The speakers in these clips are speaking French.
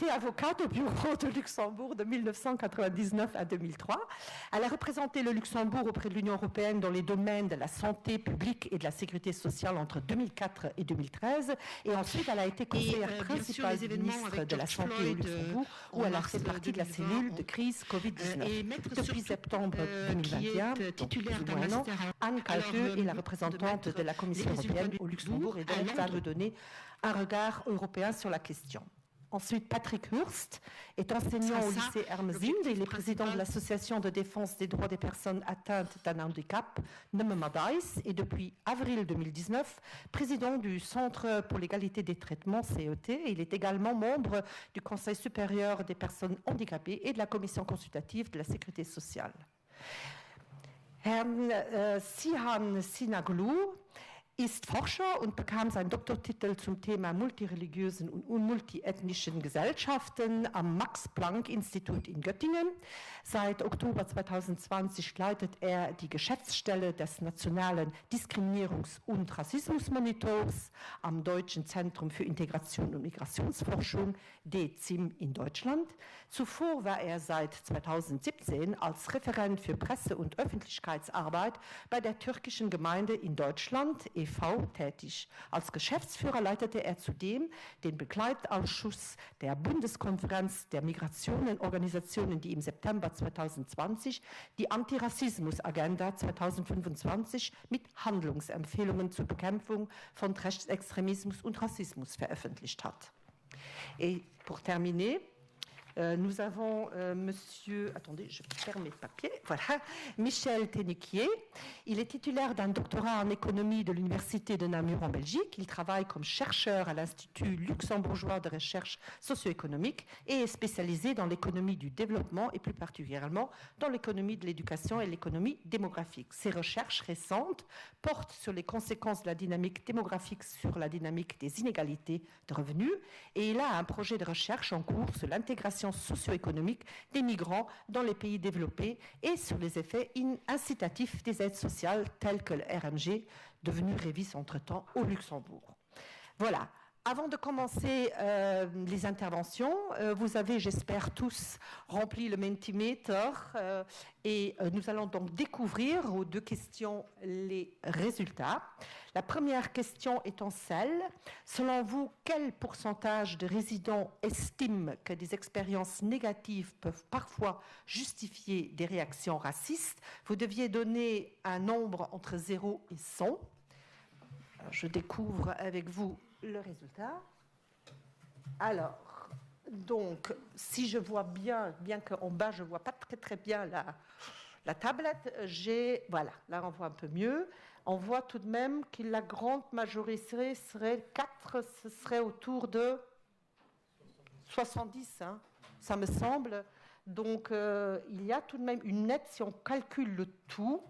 été avocate au bureau de Luxembourg de 1999 à 2003. Elle a représenté le Luxembourg auprès de l'Union européenne dans les domaines de la santé publique et de la sécurité sociale entre 2004 et 2013. Et ensuite, elle a été conseillère principale du ministre de la Santé au Luxembourg, où elle a fait partie de la cellule de crise Covid-19. Depuis septembre 2021, titulaire d'un master, Anne Kalteux est la représentante de la Commission européenne au Luxembourg et donc va nous donner un regard européen sur la question. Ensuite, Patrick Hurst est enseignant au lycée Hermesinde. Il est président de l'Association de défense des droits des personnes atteintes d'un handicap, Nememadice, et depuis avril 2019, président du Centre pour l'égalité des traitements, CET. Il est également membre du Conseil supérieur des personnes handicapées et de la Commission consultative de la sécurité sociale. Herr Sihan Sinaglu ist Forscher und bekam seinen Doktortitel zum Thema multireligiösen und multiethnischen Gesellschaften am Max-Planck-Institut in Göttingen. Seit Oktober 2020 leitet er die Geschäftsstelle des Nationalen Diskriminierungs- und Rassismusmonitors am Deutschen Zentrum für Integration und Migrationsforschung, DZIM, in Deutschland. Zuvor war er seit 2017 als Referent für Presse- und Öffentlichkeitsarbeit bei der türkischen Gemeinde in Deutschland, e.V., tätig. Als Geschäftsführer leitete er zudem den Begleitausschuss der Bundeskonferenz der Migrationenorganisationen, die im September 2020 die Antirassismus-Agenda 2025 mit Handlungsempfehlungen zur Bekämpfung von Rechtsextremismus und Rassismus veröffentlicht hat. Et pour terminer, nous avons monsieur, attendez, je perds mes papiers, voilà, Michel Téniquier. Il est titulaire d'un doctorat en économie de l'Université de Namur en Belgique. Il travaille comme chercheur à l'Institut luxembourgeois de recherche socio-économique et est spécialisé dans l'économie du développement et plus particulièrement dans l'économie de l'éducation et l'économie démographique. Ses recherches récentes portent sur les conséquences de la dynamique démographique sur la dynamique des inégalités de revenus et il a un projet de recherche en cours sur l'intégration socio-économique des migrants dans les pays développés et sur les effets incitatifs des aides sociales telles que le RMG, devenu Révis entre-temps au Luxembourg. Voilà. Avant de commencer les interventions, vous avez, j'espère, tous rempli le Mentimeter et nous allons donc découvrir aux deux questions les résultats. La première question étant celle, selon vous, quel pourcentage de résidents estiment que des expériences négatives peuvent parfois justifier des réactions racistes? Vous deviez donner un nombre entre 0 et 100. Alors, je découvre avec vous le résultat. Alors, donc, si je vois bien qu'en bas, je ne vois pas très bien la tablette, voilà, là on voit un peu mieux. On voit tout de même que la grande majorité serait 4, ce serait autour de 70, hein, ça me semble. Donc, il y a tout de même une nette, si on calcule le tout,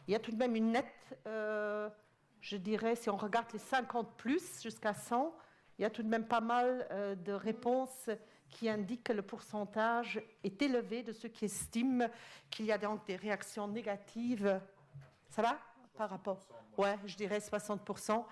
il y a tout de même une nette... je dirais, si on regarde les 50 plus jusqu'à 100, il y a tout de même pas mal de réponses qui indiquent que le pourcentage est élevé de ceux qui estiment qu'il y a donc des réactions négatives. Ça va par rapport? Ouais, je dirais 60%,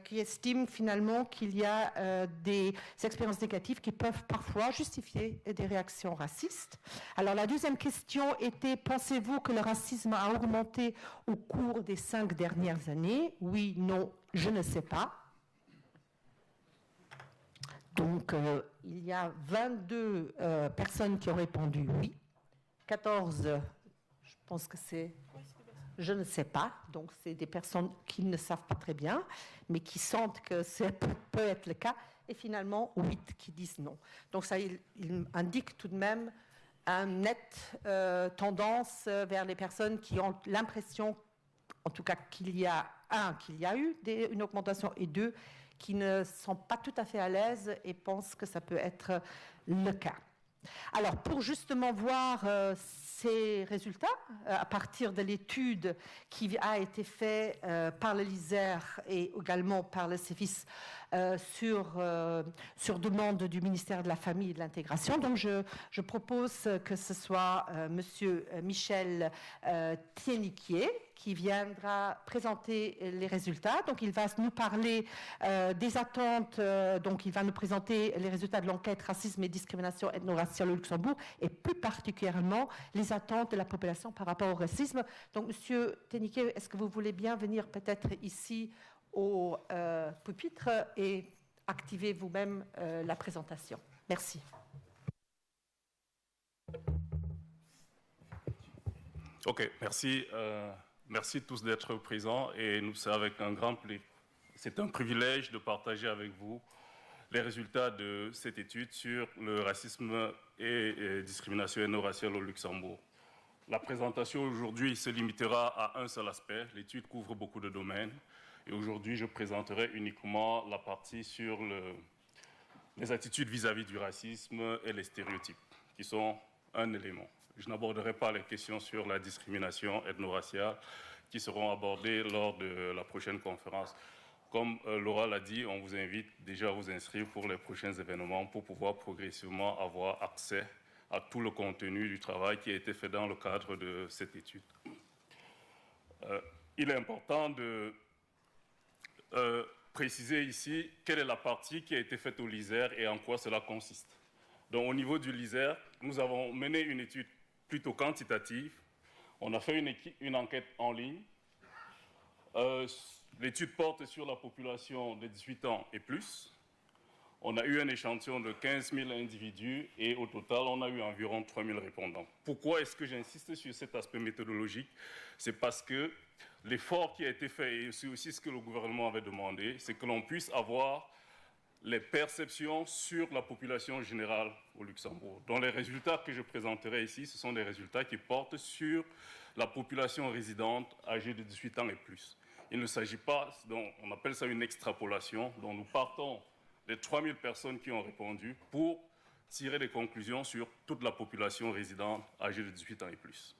qui estiment finalement qu'il y a des expériences négatives qui peuvent parfois justifier des réactions racistes. Alors la deuxième question était, pensez-vous que le racisme a augmenté au cours des 5 dernières années? Oui, non, je ne sais pas. Donc il y a 22 personnes qui ont répondu oui, 14, je pense que c'est... Je ne sais pas, donc c'est des personnes qui ne savent pas très bien, mais qui sentent que ça peut être le cas, et finalement 8 qui disent non. Donc ça, il indique tout de même une nette tendance vers les personnes qui ont l'impression, en tout cas qu'il y a eu une augmentation, et 2, qui ne sont pas tout à fait à l'aise et pensent que ça peut être le cas. Alors, pour justement voir ces résultats, à partir de l'étude qui a été faite par le LISER et également par le service sur demande du ministère de la Famille et de l'Intégration. Donc je propose que ce soit Monsieur Michel Thieniquier qui viendra présenter les résultats. Donc il va nous parler des attentes, donc il va nous présenter les résultats de l'enquête racisme et discrimination ethno-raciale au Luxembourg et plus particulièrement les attentes de la population par rapport au racisme. Donc Monsieur Thieniquier, est-ce que vous voulez bien venir peut-être ici au pupitre et activer vous-même la présentation. Merci. Ok, merci. Merci tous d'être présents et nous, c'est avec un grand plaisir. C'est un privilège de partager avec vous les résultats de cette étude sur le racisme et discrimination ethno-raciale au Luxembourg. La présentation aujourd'hui se limitera à un seul aspect. L'étude couvre beaucoup de domaines. Et aujourd'hui, je présenterai uniquement la partie sur les attitudes vis-à-vis du racisme et les stéréotypes, qui sont un élément. Je n'aborderai pas les questions sur la discrimination ethno-raciale qui seront abordées lors de la prochaine conférence. Comme Laura l'a dit, on vous invite déjà à vous inscrire pour les prochains événements pour pouvoir progressivement avoir accès à tout le contenu du travail qui a été fait dans le cadre de cette étude. Il est important de préciser ici quelle est la partie qui a été faite au LISER et en quoi cela consiste. Donc, au niveau du LISER, nous avons mené une étude plutôt quantitative. On a fait une enquête en ligne. L'étude porte sur la population de 18 ans et plus. On a eu un échantillon de 15 000 individus et au total, on a eu environ 3 000 répondants. Pourquoi est-ce que j'insiste sur cet aspect méthodologique? C'est parce que l'effort qui a été fait, et c'est aussi ce que le gouvernement avait demandé, c'est que l'on puisse avoir les perceptions sur la population générale au Luxembourg. Donc les résultats que je présenterai ici, ce sont des résultats qui portent sur la population résidente âgée de 18 ans et plus. Il ne s'agit pas, donc on appelle ça une extrapolation, dont nous partons des 3 000 personnes qui ont répondu pour tirer des conclusions sur toute la population résidente âgée de 18 ans et plus.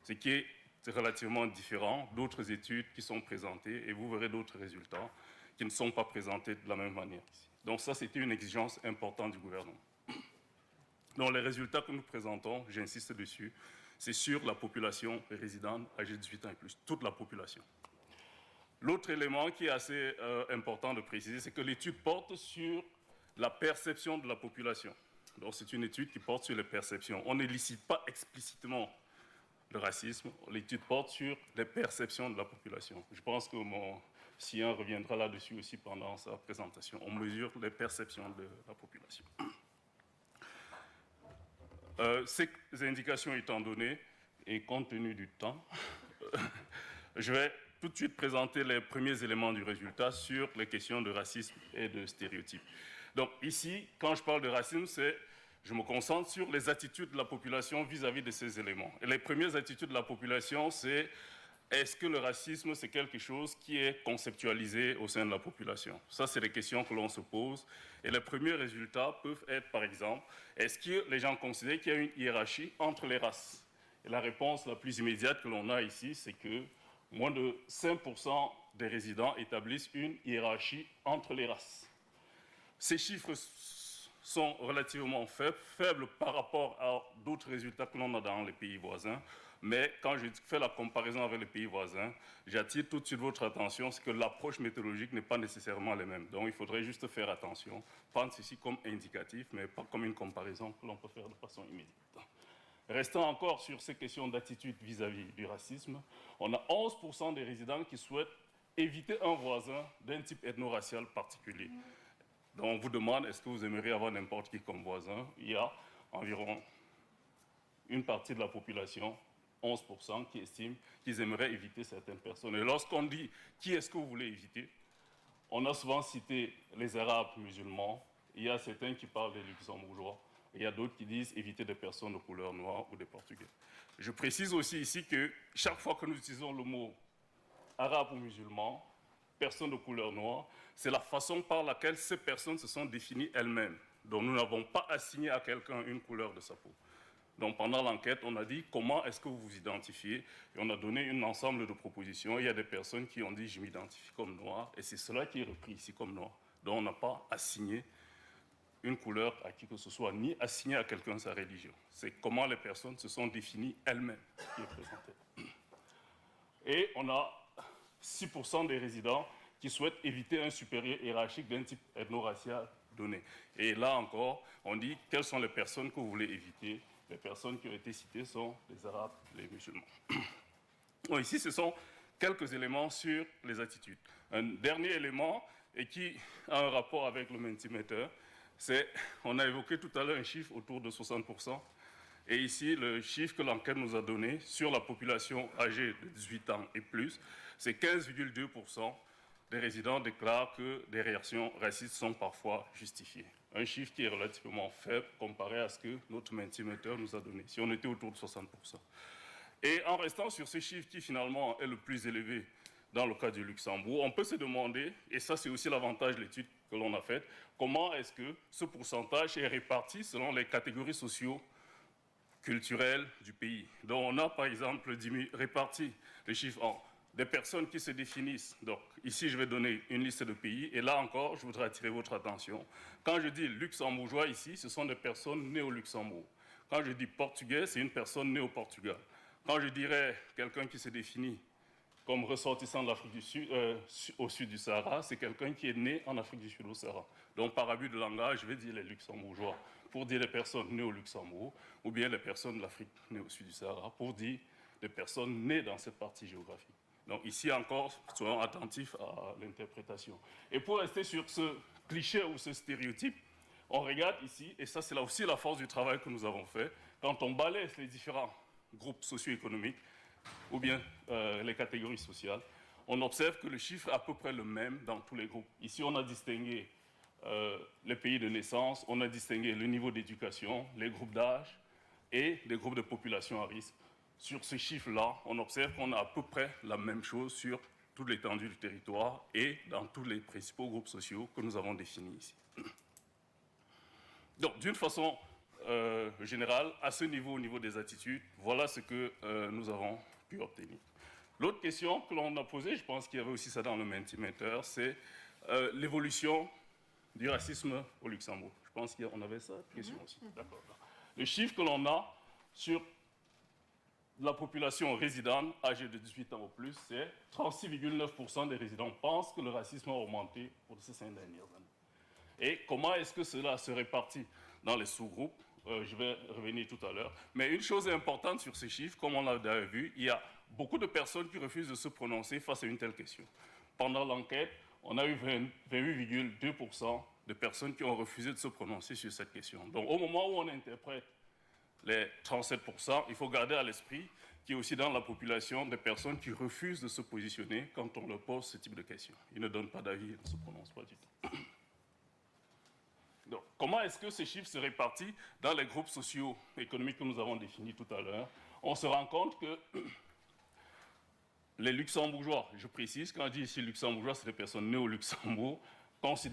Ce qui est relativement différent d'autres études qui sont présentées et vous verrez d'autres résultats qui ne sont pas présentés de la même manière ici. Donc ça, c'était une exigence importante du gouvernement. Donc les résultats que nous présentons, j'insiste dessus, c'est sur la population résidente âgée de 18 ans et plus, toute la population. L'autre élément qui est assez important de préciser, c'est que l'étude porte sur la perception de la population. Donc c'est une étude qui porte sur les perceptions. On n'élicite pas explicitement le racisme, l'étude porte sur les perceptions de la population. Je pense que mon sien reviendra là-dessus aussi pendant sa présentation. On mesure les perceptions de la population. Ces indications étant données, et compte tenu du temps, je vais tout de suite présenter les premiers éléments du résultat sur les questions de racisme et de stéréotypes. Donc ici, quand je parle de racisme, je me concentre sur les attitudes de la population vis-à-vis de ces éléments. Et les premières attitudes de la population, c'est est-ce que le racisme, c'est quelque chose qui est conceptualisé au sein de la population? Ça, c'est les questions que l'on se pose. Et les premiers résultats peuvent être, par exemple, est-ce que les gens considèrent qu'il y a une hiérarchie entre les races? Et la réponse la plus immédiate que l'on a ici, c'est que moins de 5% des résidents établissent une hiérarchie entre les races. Ces chiffres sont relativement faibles par rapport à d'autres résultats que l'on a dans les pays voisins. Mais quand je fais la comparaison avec les pays voisins, j'attire tout de suite votre attention, c'est que l'approche méthodologique n'est pas nécessairement la même. Donc il faudrait juste faire attention, prendre ceci comme indicatif, mais pas comme une comparaison que l'on peut faire de façon immédiate. Restant encore sur ces questions d'attitude vis-à-vis du racisme, on a 11% des résidents qui souhaitent éviter un voisin d'un type ethno-racial particulier. Donc on vous demande, est-ce que vous aimeriez avoir n'importe qui comme voisin? Il y a environ une partie de la population, 11%, qui estiment qu'ils aimeraient éviter certaines personnes. Et lorsqu'on dit qui est-ce que vous voulez éviter, on a souvent cité les Arabes musulmans, il y a certains qui parlent des Luxembourgeois, il y a d'autres qui disent éviter des personnes de couleur noire ou des Portugais. Je précise aussi ici que chaque fois que nous utilisons le mot arabe ou musulman, personne de couleur noire, c'est la façon par laquelle ces personnes se sont définies elles-mêmes. Donc nous n'avons pas assigné à quelqu'un une couleur de sa peau. Donc pendant l'enquête, on a dit comment est-ce que vous vous identifiez et on a donné un ensemble de propositions. Il y a des personnes qui ont dit je m'identifie comme noir et c'est cela qui est repris ici comme noir. Donc on n'a pas assigné une couleur à qui que ce soit, ni assigné à quelqu'un sa religion. C'est comment les personnes se sont définies elles-mêmes qui est présenté. Et on a 6% des résidents qui souhaitent éviter un supérieur hiérarchique d'un type ethno-racial donné. Et là encore, on dit quelles sont les personnes que vous voulez éviter. Les personnes qui ont été citées sont les Arabes, les musulmans. Bon, ici, ce sont quelques éléments sur les attitudes. Un dernier élément, et qui a un rapport avec le Mentimeter, c'est, on a évoqué tout à l'heure un chiffre autour de 60%, et ici, le chiffre que l'enquête nous a donné sur la population âgée de 18 ans et plus, c'est 15,2% des résidents déclarent que des réactions racistes sont parfois justifiées. Un chiffre qui est relativement faible comparé à ce que notre Mentimeter nous a donné, si on était autour de 60%. Et en restant sur ce chiffre qui finalement est le plus élevé dans le cas du Luxembourg, on peut se demander, et ça c'est aussi l'avantage de l'étude que l'on a faite, comment est-ce que ce pourcentage est réparti selon les catégories socio-culturelles du pays. Donc on a par exemple réparti les chiffres en des personnes qui se définissent. Donc ici je vais donner une liste de pays, et là encore je voudrais attirer votre attention. Quand je dis luxembourgeois ici, ce sont des personnes nées au Luxembourg. Quand je dis portugais, c'est une personne née au Portugal. Quand je dirais quelqu'un qui se définit comme ressortissant de l'Afrique du Sud, au sud du Sahara, c'est quelqu'un qui est né en Afrique du Sud au Sahara. Donc par abus de langage, je vais dire les luxembourgeois pour dire les personnes nées au Luxembourg, ou bien les personnes de l'Afrique nées au sud du Sahara pour dire les personnes nées dans cette partie géographique. Donc ici encore, soyons attentifs à l'interprétation. Et pour rester sur ce cliché ou ce stéréotype, on regarde ici, et ça c'est là aussi la force du travail que nous avons fait, quand on balaye les différents groupes socio-économiques, ou bien les catégories sociales, on observe que le chiffre est à peu près le même dans tous les groupes. Ici, on a distingué les pays de naissance, on a distingué le niveau d'éducation, les groupes d'âge et les groupes de population à risque. Sur ce chiffre-là, on observe qu'on a à peu près la même chose sur toute l'étendue du territoire et dans tous les principaux groupes sociaux que nous avons définis ici. Donc, d'une façon générale, à ce niveau, au niveau des attitudes, voilà ce que nous avons pu obtenir. L'autre question que l'on a posée, je pense qu'il y avait aussi ça dans le Mentimeter, c'est l'évolution du racisme au Luxembourg. Je pense qu'on avait ça, question aussi. D'accord. Le chiffre que l'on a sur la population résidente âgée de 18 ans ou plus, c'est 36,9% des résidents pensent que le racisme a augmenté pour ces 5 dernières années. Et comment est-ce que cela se répartit dans les sous-groupes? Je vais revenir tout à l'heure. Mais une chose importante sur ces chiffres, comme on l'a déjà vu, il y a beaucoup de personnes qui refusent de se prononcer face à une telle question. Pendant l'enquête, on a eu 28,2% de personnes qui ont refusé de se prononcer sur cette question. Donc au moment où on interprète les 37%, il faut garder à l'esprit qu'il y a aussi dans la population des personnes qui refusent de se positionner quand on leur pose ce type de questions. Ils ne donnent pas d'avis, ils ne se prononcent pas du tout. Donc, comment est-ce que ces chiffres se répartissent dans les groupes socio-économiques que nous avons définis tout à l'heure? On se rend compte que les luxembourgeois, je précise, quand je dis ici luxembourgeois, c'est des personnes nées au Luxembourg, pensent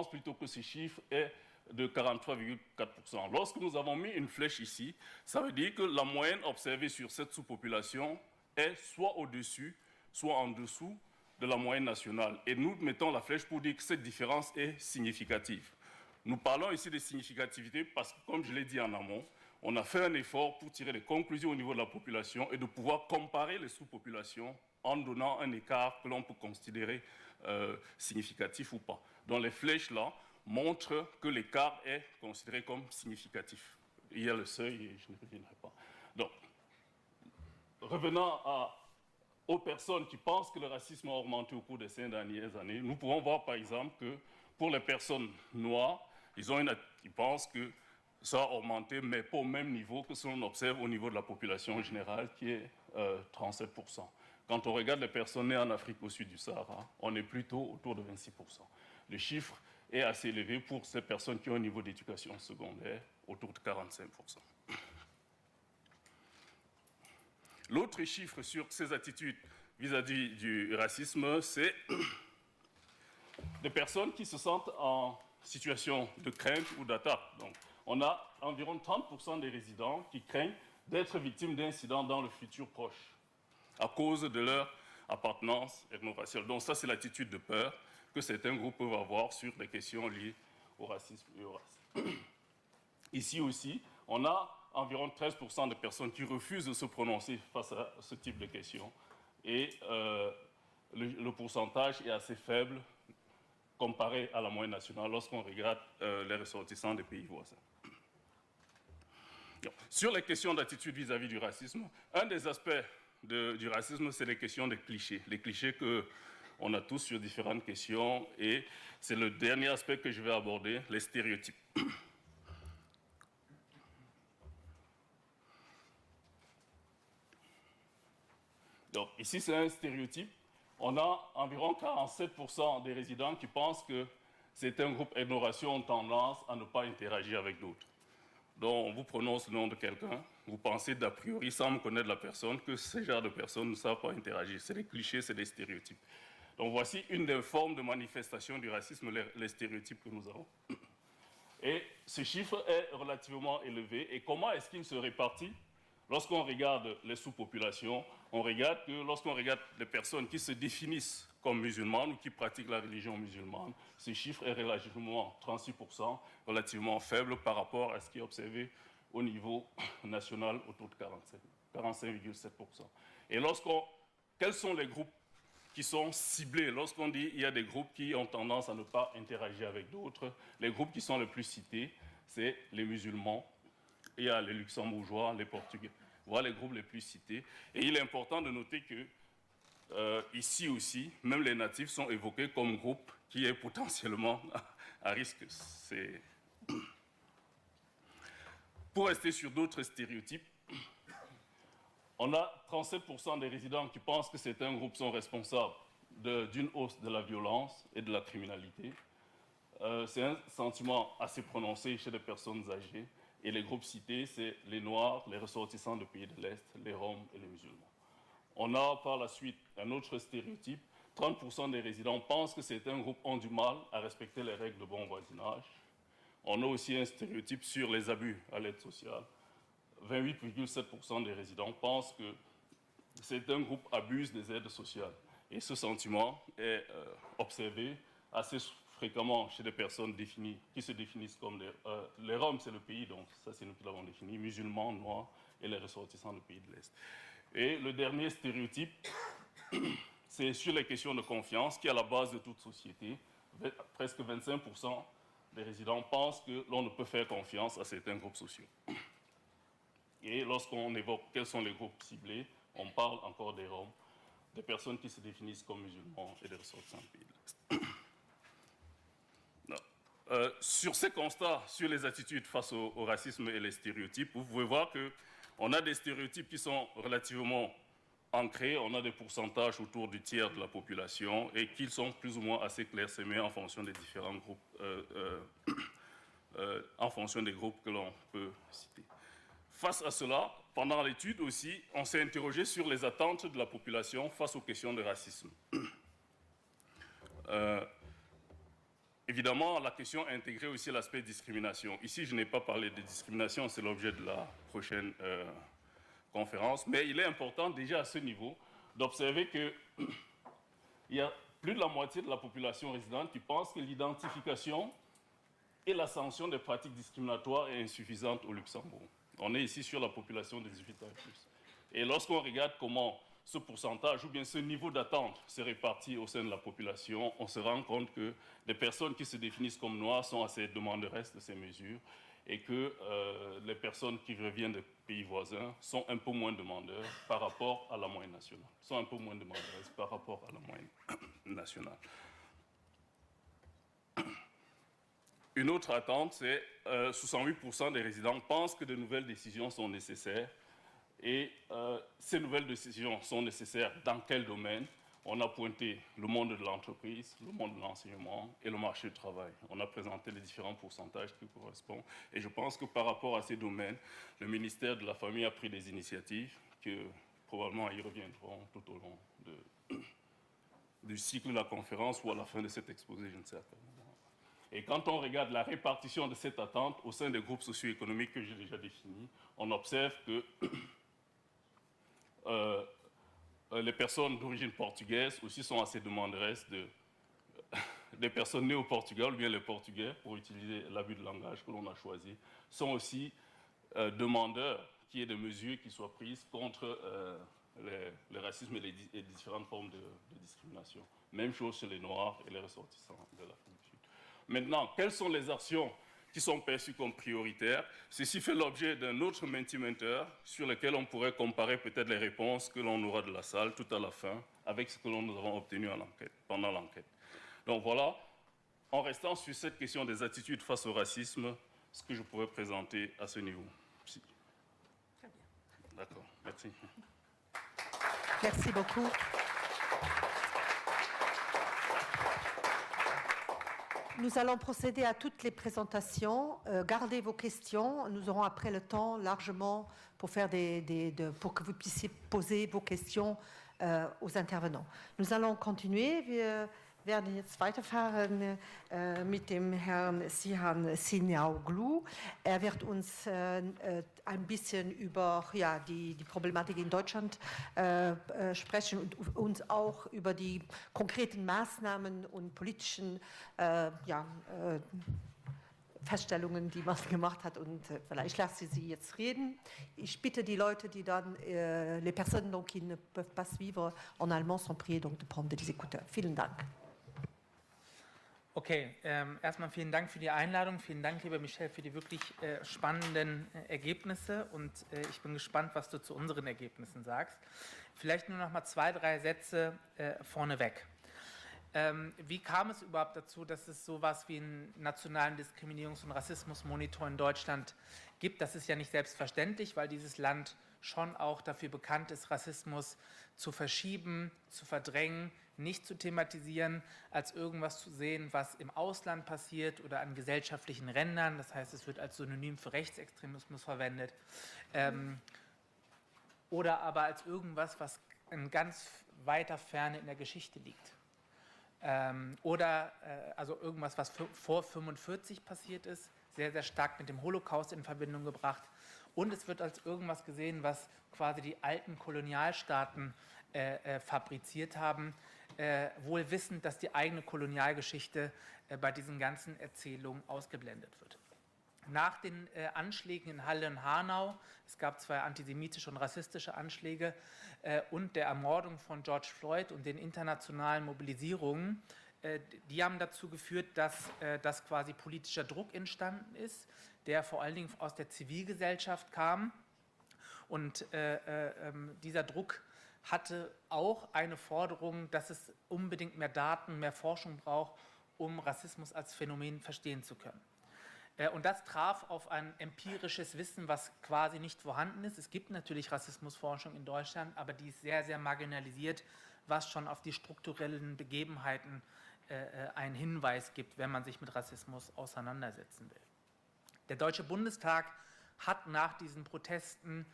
plutôt que ces chiffres est de 43,4%. Lorsque nous avons mis une flèche ici, ça veut dire que la moyenne observée sur cette sous-population est soit au-dessus, soit en dessous de la moyenne nationale. Et nous mettons la flèche pour dire que cette différence est significative. Nous parlons ici de significativité parce que, comme je l'ai dit en amont, on a fait un effort pour tirer des conclusions au niveau de la population et de pouvoir comparer les sous-populations en donnant un écart que l'on peut considérer significatif ou pas. Donc les flèches là montrent que l'écart est considéré comme significatif. Il y a le seuil et je ne reviendrai pas. Donc, revenant aux personnes qui pensent que le racisme a augmenté au cours des 5 dernières années, nous pouvons voir par exemple que pour les personnes noires, ils pensent que ça a augmenté, mais pas au même niveau que ce qu'on observe au niveau de la population générale, qui est 37%. Quand on regarde les personnes nées en Afrique au sud du Sahara, on est plutôt autour de 26%. Le chiffre est assez élevé pour ces personnes qui ont un niveau d'éducation secondaire, autour de 45%. L'autre chiffre sur ces attitudes vis-à-vis du racisme, c'est des personnes qui se sentent en situation de crainte ou d'attaque. Donc, on a environ 30% des résidents qui craignent d'être victimes d'incidents dans le futur proche à cause de leur appartenance ethno-raciale. Donc ça, c'est l'attitude de peur que que certains groupes peuvent avoir sur des questions liées au racisme et aux races. Ici aussi, on a environ 13% de personnes qui refusent de se prononcer face à ce type de questions. Et le pourcentage est assez faible comparé à la moyenne nationale lorsqu'on regarde les ressortissants des pays voisins. Sur les questions d'attitude vis-à-vis du racisme, un des aspects du racisme, c'est les questions des clichés. Les clichés qu'on a tous sur différentes questions, et c'est le dernier aspect que je vais aborder, les stéréotypes. Donc, ici, c'est un stéréotype. On a environ 47% des résidents qui pensent que certains groupes ethno-raciaux ont tendance à ne pas interagir avec d'autres. Donc, on vous prononce le nom de quelqu'un, vous pensez d'a priori, sans me connaître la personne, que ce genre de personnes ne savent pas interagir. C'est des clichés, c'est des stéréotypes. Donc, voici une des formes de manifestation du racisme, les stéréotypes que nous avons. Et ce chiffre est relativement élevé. Et comment est-ce qu'il se répartit? Lorsqu'on regarde les sous-populations, on regarde que lorsqu'on regarde les personnes qui se définissent comme musulmanes ou qui pratiquent la religion musulmane, ce chiffre est relativement 36%, relativement faible par rapport à ce qui est observé au niveau national autour de 45,7%. Et quels sont les groupes qui sont ciblés? Lorsqu'on dit qu'il y a des groupes qui ont tendance à ne pas interagir avec d'autres, les groupes qui sont les plus cités, c'est les musulmans, il y a les luxembourgeois, les portugais. Voilà les groupes les plus cités. Et il est important de noter que ici aussi, même les natifs sont évoqués comme groupe qui est potentiellement à risque. Pour rester sur d'autres stéréotypes, on a 37% des résidents qui pensent que certains groupes sont responsables d'une hausse de la violence et de la criminalité. C'est un sentiment assez prononcé chez les personnes âgées. Et les groupes cités, c'est les Noirs, les ressortissants de pays de l'Est, les Roms et les musulmans. On a par la suite un autre stéréotype. 30% des résidents pensent que certains groupes ont du mal à respecter les règles de bon voisinage. On a aussi un stéréotype sur les abus à l'aide sociale. 28,7% des résidents pensent que certains groupes abusent des aides sociales. Et ce sentiment est observé assez fréquemment chez des personnes qui se définissent comme les Roms, c'est le pays, donc ça c'est nous qui l'avons défini, musulmans, noirs et les ressortissants du pays de l'Est. Et le dernier stéréotype, c'est sur les questions de confiance, qui est à la base de toute société. Presque 25% des résidents pensent que l'on ne peut faire confiance à certains groupes sociaux. Et lorsqu'on évoque quels sont les groupes ciblés, on parle encore des Roms, des personnes qui se définissent comme musulmans et des ressortissants du pays de l'Est. Sur ces constats, sur les attitudes face au racisme et les stéréotypes, vous pouvez voir qu'on a des stéréotypes qui sont relativement ancrés, on a des pourcentages autour du tiers de la population et qui sont plus ou moins assez clairsemés en fonction des différents groupes, en fonction des groupes que l'on peut citer. Face à cela, pendant l'étude aussi, on s'est interrogé sur les attentes de la population face aux questions de racisme. Évidemment, la question a intégré aussi l'aspect discrimination. Ici, je n'ai pas parlé de discrimination, c'est l'objet de la prochaine conférence, mais il est important déjà à ce niveau d'observer qu'il y a plus de la moitié de la population résidente qui pense que l'identification et la sanction des pratiques discriminatoires est insuffisante au Luxembourg. On est ici sur la population des 18 ans et plus. Et lorsqu'on regarde comment ce pourcentage ou bien ce niveau d'attente se répartit au sein de la population, on se rend compte que les personnes qui se définissent comme noires sont assez demanderesses de ces mesures et que les personnes qui reviennent des pays voisins sont un peu moins demandeurs par rapport à la moyenne nationale, sont un peu moins demanderesses par rapport à la moyenne nationale. Une autre attente, c'est 68% des résidents pensent que de nouvelles décisions sont nécessaires. Et ces nouvelles décisions sont nécessaires dans quel domaine? On a pointé le monde de l'entreprise, le monde de l'enseignement et le marché du travail. On a présenté les différents pourcentages qui correspondent. Et je pense que par rapport à ces domaines, le ministère de la Famille a pris des initiatives que probablement y reviendront tout au long du cycle de la conférence ou à la fin de cet exposé, je ne sais pas. Et quand on regarde la répartition de cette attente au sein des groupes socio-économiques que j'ai déjà définis, on observe que les personnes d'origine portugaise aussi sont assez demanderesses des personnes nées au Portugal, ou bien les Portugais, pour utiliser l'abus de langage que l'on a choisi, sont aussi demandeurs qu'il y ait des mesures qui soient prises contre le racisme et les différentes formes de discrimination. Même chose chez les Noirs et les ressortissants de l'Afrique du Sud. Maintenant, quelles sont les actions qui sont perçues comme prioritaires? Ceci fait l'objet d'un autre Mentimeter sur lequel on pourrait comparer peut-être les réponses que l'on aura de la salle tout à la fin avec ce que nous avons obtenu pendant l'enquête. Donc voilà, en restant sur cette question des attitudes face au racisme, ce que je pourrais présenter à ce niveau. Si. Très bien. D'accord, merci. Merci beaucoup. Nous allons procéder à toutes les présentations. Gardez vos questions. Nous aurons après le temps largement pour, pour que vous puissiez poser vos questions aux intervenants. Nous allons continuer. Wir werden jetzt weiterfahren mit dem Herrn Sihan Sinaoglu. Wird uns ein bisschen über die Problematik in Deutschland sprechen und uns auch über die konkreten Maßnahmen und politischen Feststellungen, die man gemacht hat. Und vielleicht lasse ich Sie jetzt reden. Ich bitte die Leute, die dann, les personnes donc, qui ne peuvent pas suivre en allemand, sont priées donc de prendre des écouteurs. Vielen Dank. Okay, erstmal vielen Dank für die Einladung. Vielen Dank, lieber Michel, für die wirklich spannenden Ergebnisse. Und ich bin gespannt, was du zu unseren Ergebnissen sagst. Vielleicht nur noch mal 2, 3 Sätze vorneweg. Wie kam es überhaupt dazu, dass es sowas wie einen nationalen Diskriminierungs- und Rassismusmonitor in Deutschland gibt? Das ist ja nicht selbstverständlich, weil dieses Land schon auch dafür bekannt ist, Rassismus zu verschieben, zu verdrängen, nicht zu thematisieren, als irgendwas zu sehen, was im Ausland passiert oder an gesellschaftlichen Rändern. Das heißt, es wird als Synonym für Rechtsextremismus verwendet. Oder aber als irgendwas, was in ganz weiter Ferne in der Geschichte liegt. Also irgendwas, was vor 1945 passiert ist, sehr, sehr stark mit dem Holocaust in Verbindung gebracht. Und es wird als irgendwas gesehen, was quasi die alten Kolonialstaaten fabriziert haben, wohl wissend, dass die eigene Kolonialgeschichte bei diesen ganzen Erzählungen ausgeblendet wird. Nach den Anschlägen in Halle und Hanau, es gab 2 antisemitische und rassistische Anschläge, und der Ermordung von George Floyd und den internationalen Mobilisierungen, die haben dazu geführt, dass quasi politischer Druck entstanden ist, der vor allen Dingen aus der Zivilgesellschaft kam. Und dieser Druck hatte auch eine Forderung, dass es unbedingt mehr Daten, mehr Forschung braucht, um Rassismus als Phänomen verstehen zu können. Und das traf auf ein empirisches Wissen, was quasi nicht vorhanden ist. Es gibt natürlich Rassismusforschung in Deutschland, aber die ist sehr, sehr marginalisiert, was schon auf die strukturellen Begebenheiten einen Hinweis gibt, wenn man sich mit Rassismus auseinandersetzen will. Der Deutsche Bundestag hat nach diesen Protesten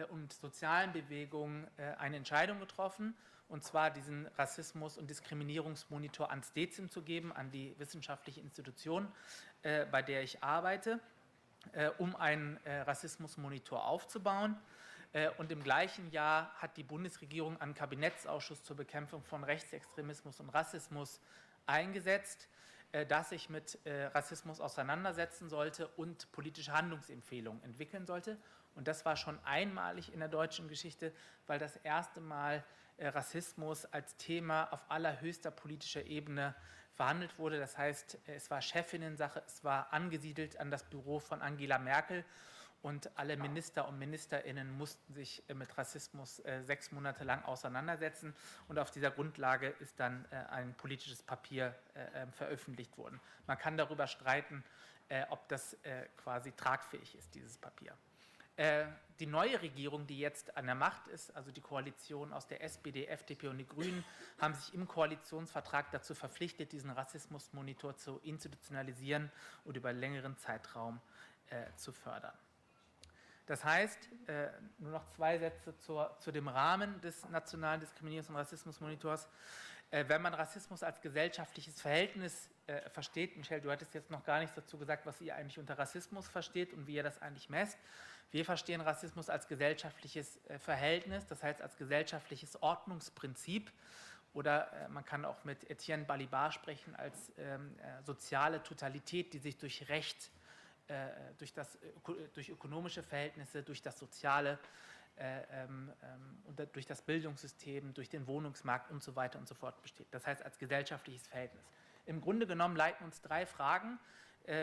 und sozialen Bewegungen eine Entscheidung getroffen, und zwar diesen Rassismus- und Diskriminierungsmonitor ans DEZIM zu geben, an die wissenschaftliche Institution, bei der ich arbeite, um einen Rassismusmonitor aufzubauen. Und im gleichen Jahr hat die Bundesregierung einen Kabinettsausschuss zur Bekämpfung von Rechtsextremismus und Rassismus eingesetzt, das sich mit Rassismus auseinandersetzen sollte und politische Handlungsempfehlungen entwickeln sollte. Und das war schon einmalig in der deutschen Geschichte, weil das erste Mal Rassismus als Thema auf allerhöchster politischer Ebene verhandelt wurde. Das heißt, es war Chefinnensache, es war angesiedelt an das Büro von Angela Merkel, und alle Minister und Ministerinnen mussten sich mit Rassismus 6 Monate lang auseinandersetzen, und auf dieser Grundlage ist dann ein politisches Papier veröffentlicht worden. Man kann darüber streiten, ob das quasi tragfähig ist, dieses Papier. Die neue Regierung, die jetzt an der Macht ist, also die Koalition aus der SPD, FDP und den Grünen, haben sich im Koalitionsvertrag dazu verpflichtet, diesen Rassismusmonitor zu institutionalisieren und über einen längeren Zeitraum zu fördern. Das heißt, nur noch 2 Sätze zu dem Rahmen des Nationalen Diskriminierungs- und Rassismusmonitors. Wenn man Rassismus als gesellschaftliches Verhältnis versteht, Michel, du hattest jetzt noch gar nichts dazu gesagt, was ihr eigentlich unter Rassismus versteht und wie ihr das eigentlich messt. Wir verstehen Rassismus als gesellschaftliches Verhältnis, das heißt als gesellschaftliches Ordnungsprinzip. Oder man kann auch mit Etienne Balibar sprechen als soziale Totalität, die sich durch Recht, durch ökonomische Verhältnisse, durch das Soziale, und durch das Bildungssystem, durch den Wohnungsmarkt und so weiter und so fort besteht. Das heißt als gesellschaftliches Verhältnis. Im Grunde genommen leiten uns 3 Fragen.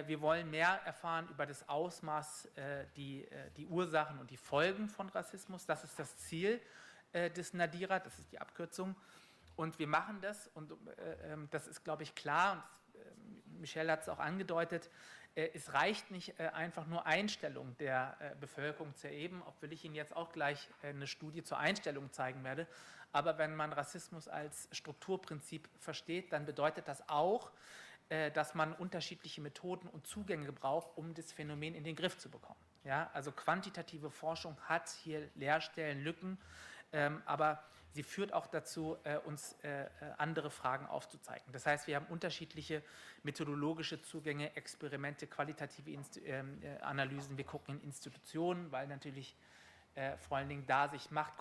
Wir wollen mehr erfahren über das Ausmaß, die Ursachen und die Folgen von Rassismus. Das ist das Ziel des NADIRA, das ist die Abkürzung. Und wir machen das, und das ist, glaube ich, klar, und Michelle hat es auch angedeutet, es reicht nicht einfach nur Einstellung der Bevölkerung zu erheben, obwohl ich Ihnen jetzt auch gleich eine Studie zur Einstellung zeigen werde. Aber wenn man Rassismus als Strukturprinzip versteht, dann bedeutet das auch, dass man unterschiedliche Methoden und Zugänge braucht, um das Phänomen in den Griff zu bekommen. Ja, also quantitative Forschung hat hier Leerstellen, Lücken, aber sie führt auch dazu, uns andere Fragen aufzuzeigen. Das heißt, wir haben unterschiedliche methodologische Zugänge, Experimente, qualitative Analysen. Wir gucken in Institutionen, weil natürlich vor allen Dingen da sich Macht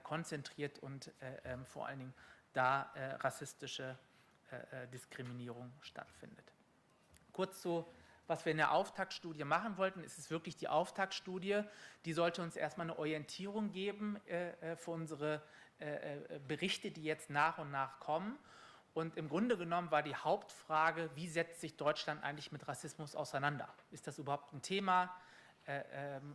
konzentriert und vor allen Dingen da rassistische Diskriminierung stattfindet. Kurz zu, was wir in der Auftaktstudie machen wollten. Es ist wirklich die Auftaktstudie, die sollte uns erstmal eine Orientierung geben für unsere Berichte, die jetzt nach und nach kommen. Und im Grunde genommen war die Hauptfrage, wie setzt sich Deutschland eigentlich mit Rassismus auseinander? Ist das überhaupt ein Thema?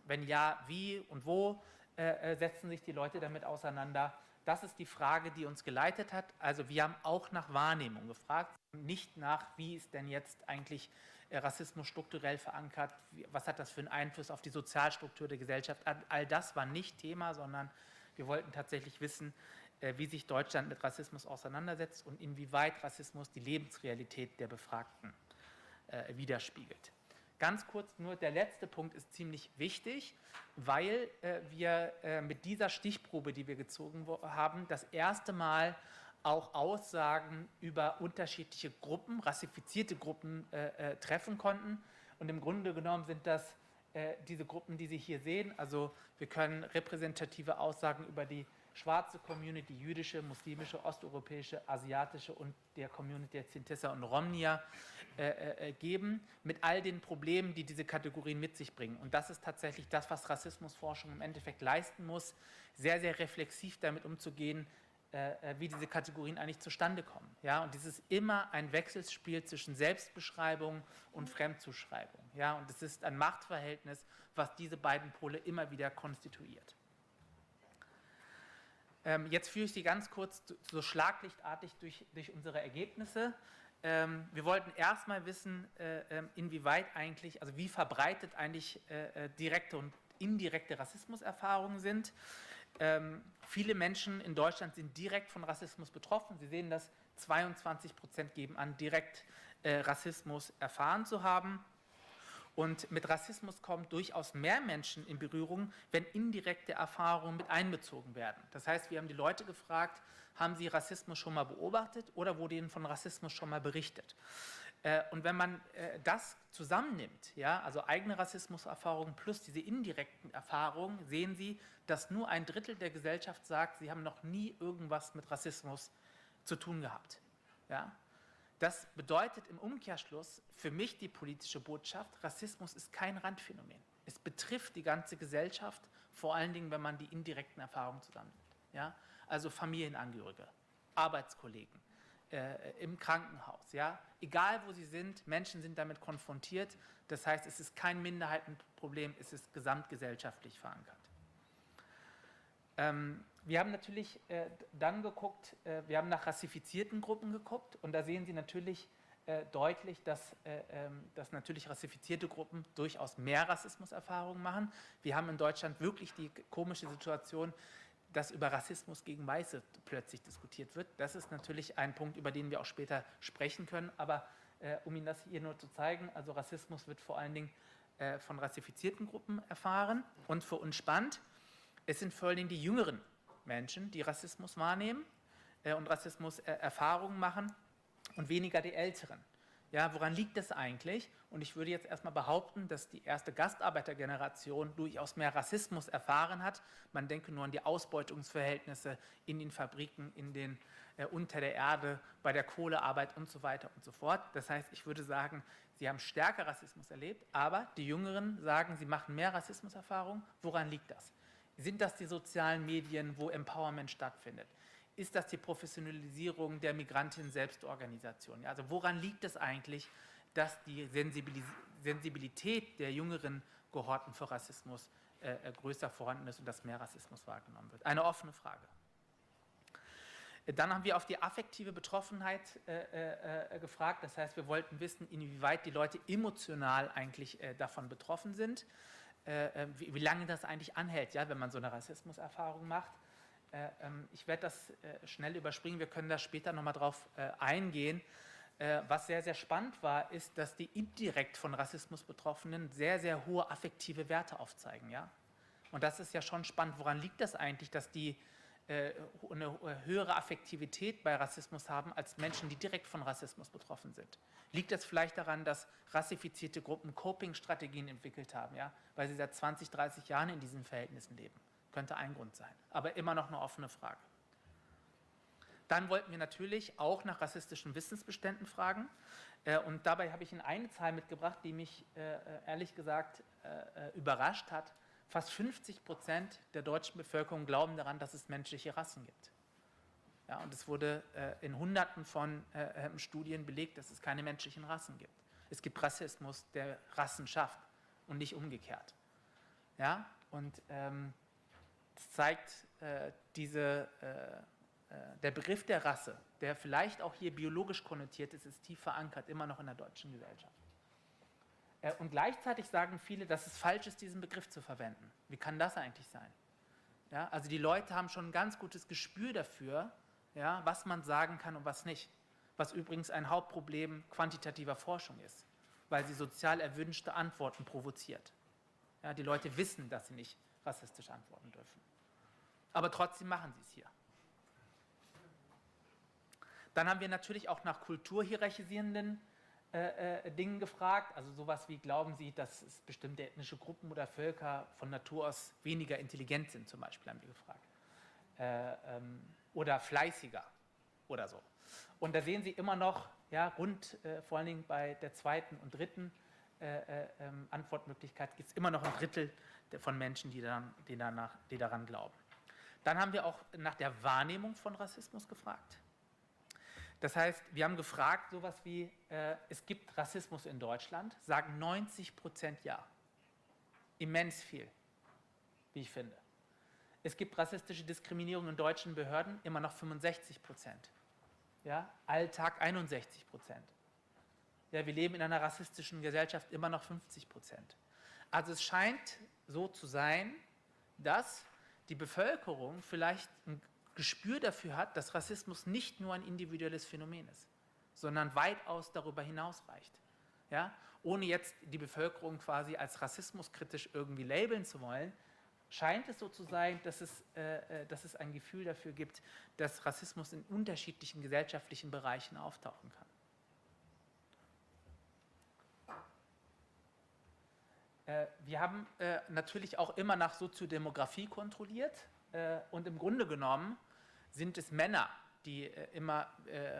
Wenn ja, wie und wo setzen sich die Leute damit auseinander? Das ist die Frage, die uns geleitet hat. Also wir haben auch nach Wahrnehmung gefragt, nicht nach, wie ist denn jetzt eigentlich Rassismus strukturell verankert, was hat das für einen Einfluss auf die Sozialstruktur der Gesellschaft. All das war nicht Thema, sondern wir wollten tatsächlich wissen, wie sich Deutschland mit Rassismus auseinandersetzt und inwieweit Rassismus die Lebensrealität der Befragten widerspiegelt. Ganz kurz, nur der letzte Punkt ist ziemlich wichtig, weil wir mit dieser Stichprobe, die wir gezogen haben, das erste Mal auch Aussagen über unterschiedliche Gruppen, rassifizierte Gruppen treffen konnten. Und im Grunde genommen sind das diese Gruppen, die Sie hier sehen. Also wir können repräsentative Aussagen über die schwarze Community, jüdische, muslimische, osteuropäische, asiatische und der Community der Xintessa und Romnia geben, mit all den Problemen, die diese Kategorien mit sich bringen. Und das ist tatsächlich das, was Rassismusforschung im Endeffekt leisten muss, sehr, sehr reflexiv damit umzugehen, wie diese Kategorien eigentlich zustande kommen. Ja? Und es ist immer ein Wechselspiel zwischen Selbstbeschreibung und Fremdzuschreibung. Ja? Und es ist ein Machtverhältnis, was diese beiden Pole immer wieder konstituiert. Jetzt führe ich Sie ganz kurz so schlaglichtartig durch unsere Ergebnisse. Wir wollten erstmal wissen, inwieweit eigentlich, also wie verbreitet eigentlich direkte und indirekte Rassismuserfahrungen sind. Viele Menschen in Deutschland sind direkt von Rassismus betroffen. Sie sehen das, 22% geben an, direkt Rassismus erfahren zu haben. Und mit Rassismus kommen durchaus mehr Menschen in Berührung, wenn indirekte Erfahrungen mit einbezogen werden. Das heißt, wir haben die Leute gefragt, haben sie Rassismus schon mal beobachtet oder wurde ihnen von Rassismus schon mal berichtet? Und wenn man das zusammennimmt, ja, also eigene Rassismuserfahrungen plus diese indirekten Erfahrungen, sehen Sie, dass nur 1/3 der Gesellschaft sagt, sie haben noch nie irgendwas mit Rassismus zu tun gehabt. Ja? Das bedeutet im Umkehrschluss für mich die politische Botschaft, Rassismus ist kein Randphänomen. Es betrifft die ganze Gesellschaft, vor allen Dingen, wenn man die indirekten Erfahrungen zusammennimmt. Ja? Also Familienangehörige, Arbeitskollegen, im Krankenhaus. Ja? Egal wo sie sind, Menschen sind damit konfrontiert. Das heißt, es ist kein Minderheitenproblem, es ist gesamtgesellschaftlich verankert. Wir haben natürlich dann geguckt, wir haben nach rassifizierten Gruppen geguckt und da sehen Sie natürlich deutlich, dass natürlich rassifizierte Gruppen durchaus mehr Rassismuserfahrungen machen. Wir haben in Deutschland wirklich die komische Situation, dass über Rassismus gegen Weiße plötzlich diskutiert wird. Das ist natürlich ein Punkt, über den wir auch später sprechen können, aber um Ihnen das hier nur zu zeigen, also Rassismus wird vor allen Dingen von rassifizierten Gruppen erfahren und für uns spannend, es sind vor allen Dingen die jüngeren Menschen, die Rassismus wahrnehmen und Rassismus-Erfahrungen machen und weniger die Älteren. Ja, woran liegt das eigentlich? Und ich würde jetzt erstmal behaupten, dass die erste Gastarbeitergeneration durchaus mehr Rassismus erfahren hat. Man denke nur an die Ausbeutungsverhältnisse in den Fabriken, in den unter der Erde, bei der Kohlearbeit und so weiter und so fort. Das heißt, ich würde sagen, sie haben stärker Rassismus erlebt, aber die Jüngeren sagen, sie machen mehr Rassismuserfahrung. Woran liegt das? Sind das die sozialen Medien, wo Empowerment stattfindet? Ist das die Professionalisierung der Migrantinnen-Selbstorganisation? Also woran liegt es eigentlich, dass die Sensibilität der jüngeren Kohorten für Rassismus größer vorhanden ist und dass mehr Rassismus wahrgenommen wird? Eine offene Frage. Dann haben wir auf die affektive Betroffenheit gefragt. Das heißt, wir wollten wissen, inwieweit die Leute emotional eigentlich davon betroffen sind, wie lange das eigentlich anhält, ja, wenn man so eine Rassismuserfahrung macht. Ich werde das schnell überspringen, wir können da später nochmal drauf eingehen. Was sehr, sehr spannend war, ist, dass die indirekt von Rassismus Betroffenen sehr, sehr hohe affektive Werte aufzeigen. Ja? Und das ist ja schon spannend. Woran liegt das eigentlich, dass die eine höhere Affektivität bei Rassismus haben als Menschen, die direkt von Rassismus betroffen sind? Liegt das vielleicht daran, dass rassifizierte Gruppen Coping-Strategien entwickelt haben, ja? Weil sie seit 20, 30 Jahren in diesen Verhältnissen leben? Könnte ein Grund sein, aber immer noch eine offene Frage. Dann wollten wir natürlich auch nach rassistischen Wissensbeständen fragen. Und dabei habe ich Ihnen eine Zahl mitgebracht, die mich ehrlich gesagt überrascht hat. Fast 50% der deutschen Bevölkerung glauben daran, dass es menschliche Rassen gibt. Ja, und es wurde in Hunderten von Studien belegt, dass es keine menschlichen Rassen gibt. Es gibt Rassismus, der Rassen schafft und nicht umgekehrt. Ja, und das zeigt der Begriff der Rasse, der vielleicht auch hier biologisch konnotiert ist, ist tief verankert, immer noch in der deutschen Gesellschaft. Und gleichzeitig sagen viele, dass es falsch ist, diesen Begriff zu verwenden. Wie kann das eigentlich sein? Ja, also die Leute haben schon ein ganz gutes Gespür dafür, ja, was man sagen kann und was nicht. Was übrigens ein Hauptproblem quantitativer Forschung ist, weil sie sozial erwünschte Antworten provoziert. Ja, die Leute wissen, dass sie nicht rassistisch antworten dürfen. Aber trotzdem machen sie es hier. Dann haben wir natürlich auch nach kulturhierarchisierenden Dingen gefragt, also sowas wie, glauben Sie, dass es bestimmte ethnische Gruppen oder Völker von Natur aus weniger intelligent sind, zum Beispiel, haben wir gefragt. Oder fleißiger oder so. Und da sehen Sie immer noch, ja, vor allen Dingen bei der zweiten und dritten Antwortmöglichkeit gibt es immer noch ein Drittel von Menschen, die daran glauben. Dann haben wir auch nach der Wahrnehmung von Rassismus gefragt. Das heißt, wir haben gefragt, sowas wie, es gibt Rassismus in Deutschland, sagen 90% ja. Immens viel, wie ich finde. Es gibt rassistische Diskriminierung in deutschen Behörden, immer noch 65%. Ja, Alltag 61%. Ja, wir leben in einer rassistischen Gesellschaft, immer noch 50%. Also es scheint so zu sein, dass die Bevölkerung vielleicht ein Gespür dafür hat, dass Rassismus nicht nur ein individuelles Phänomen ist, sondern weitaus darüber hinaus reicht. Ja? Ohne jetzt die Bevölkerung quasi als rassismuskritisch irgendwie labeln zu wollen, scheint es so zu sein, dass es ein Gefühl dafür gibt, dass Rassismus in unterschiedlichen gesellschaftlichen Bereichen auftauchen kann. Wir haben natürlich auch immer nach Soziodemografie kontrolliert und im Grunde genommen sind es Männer, die immer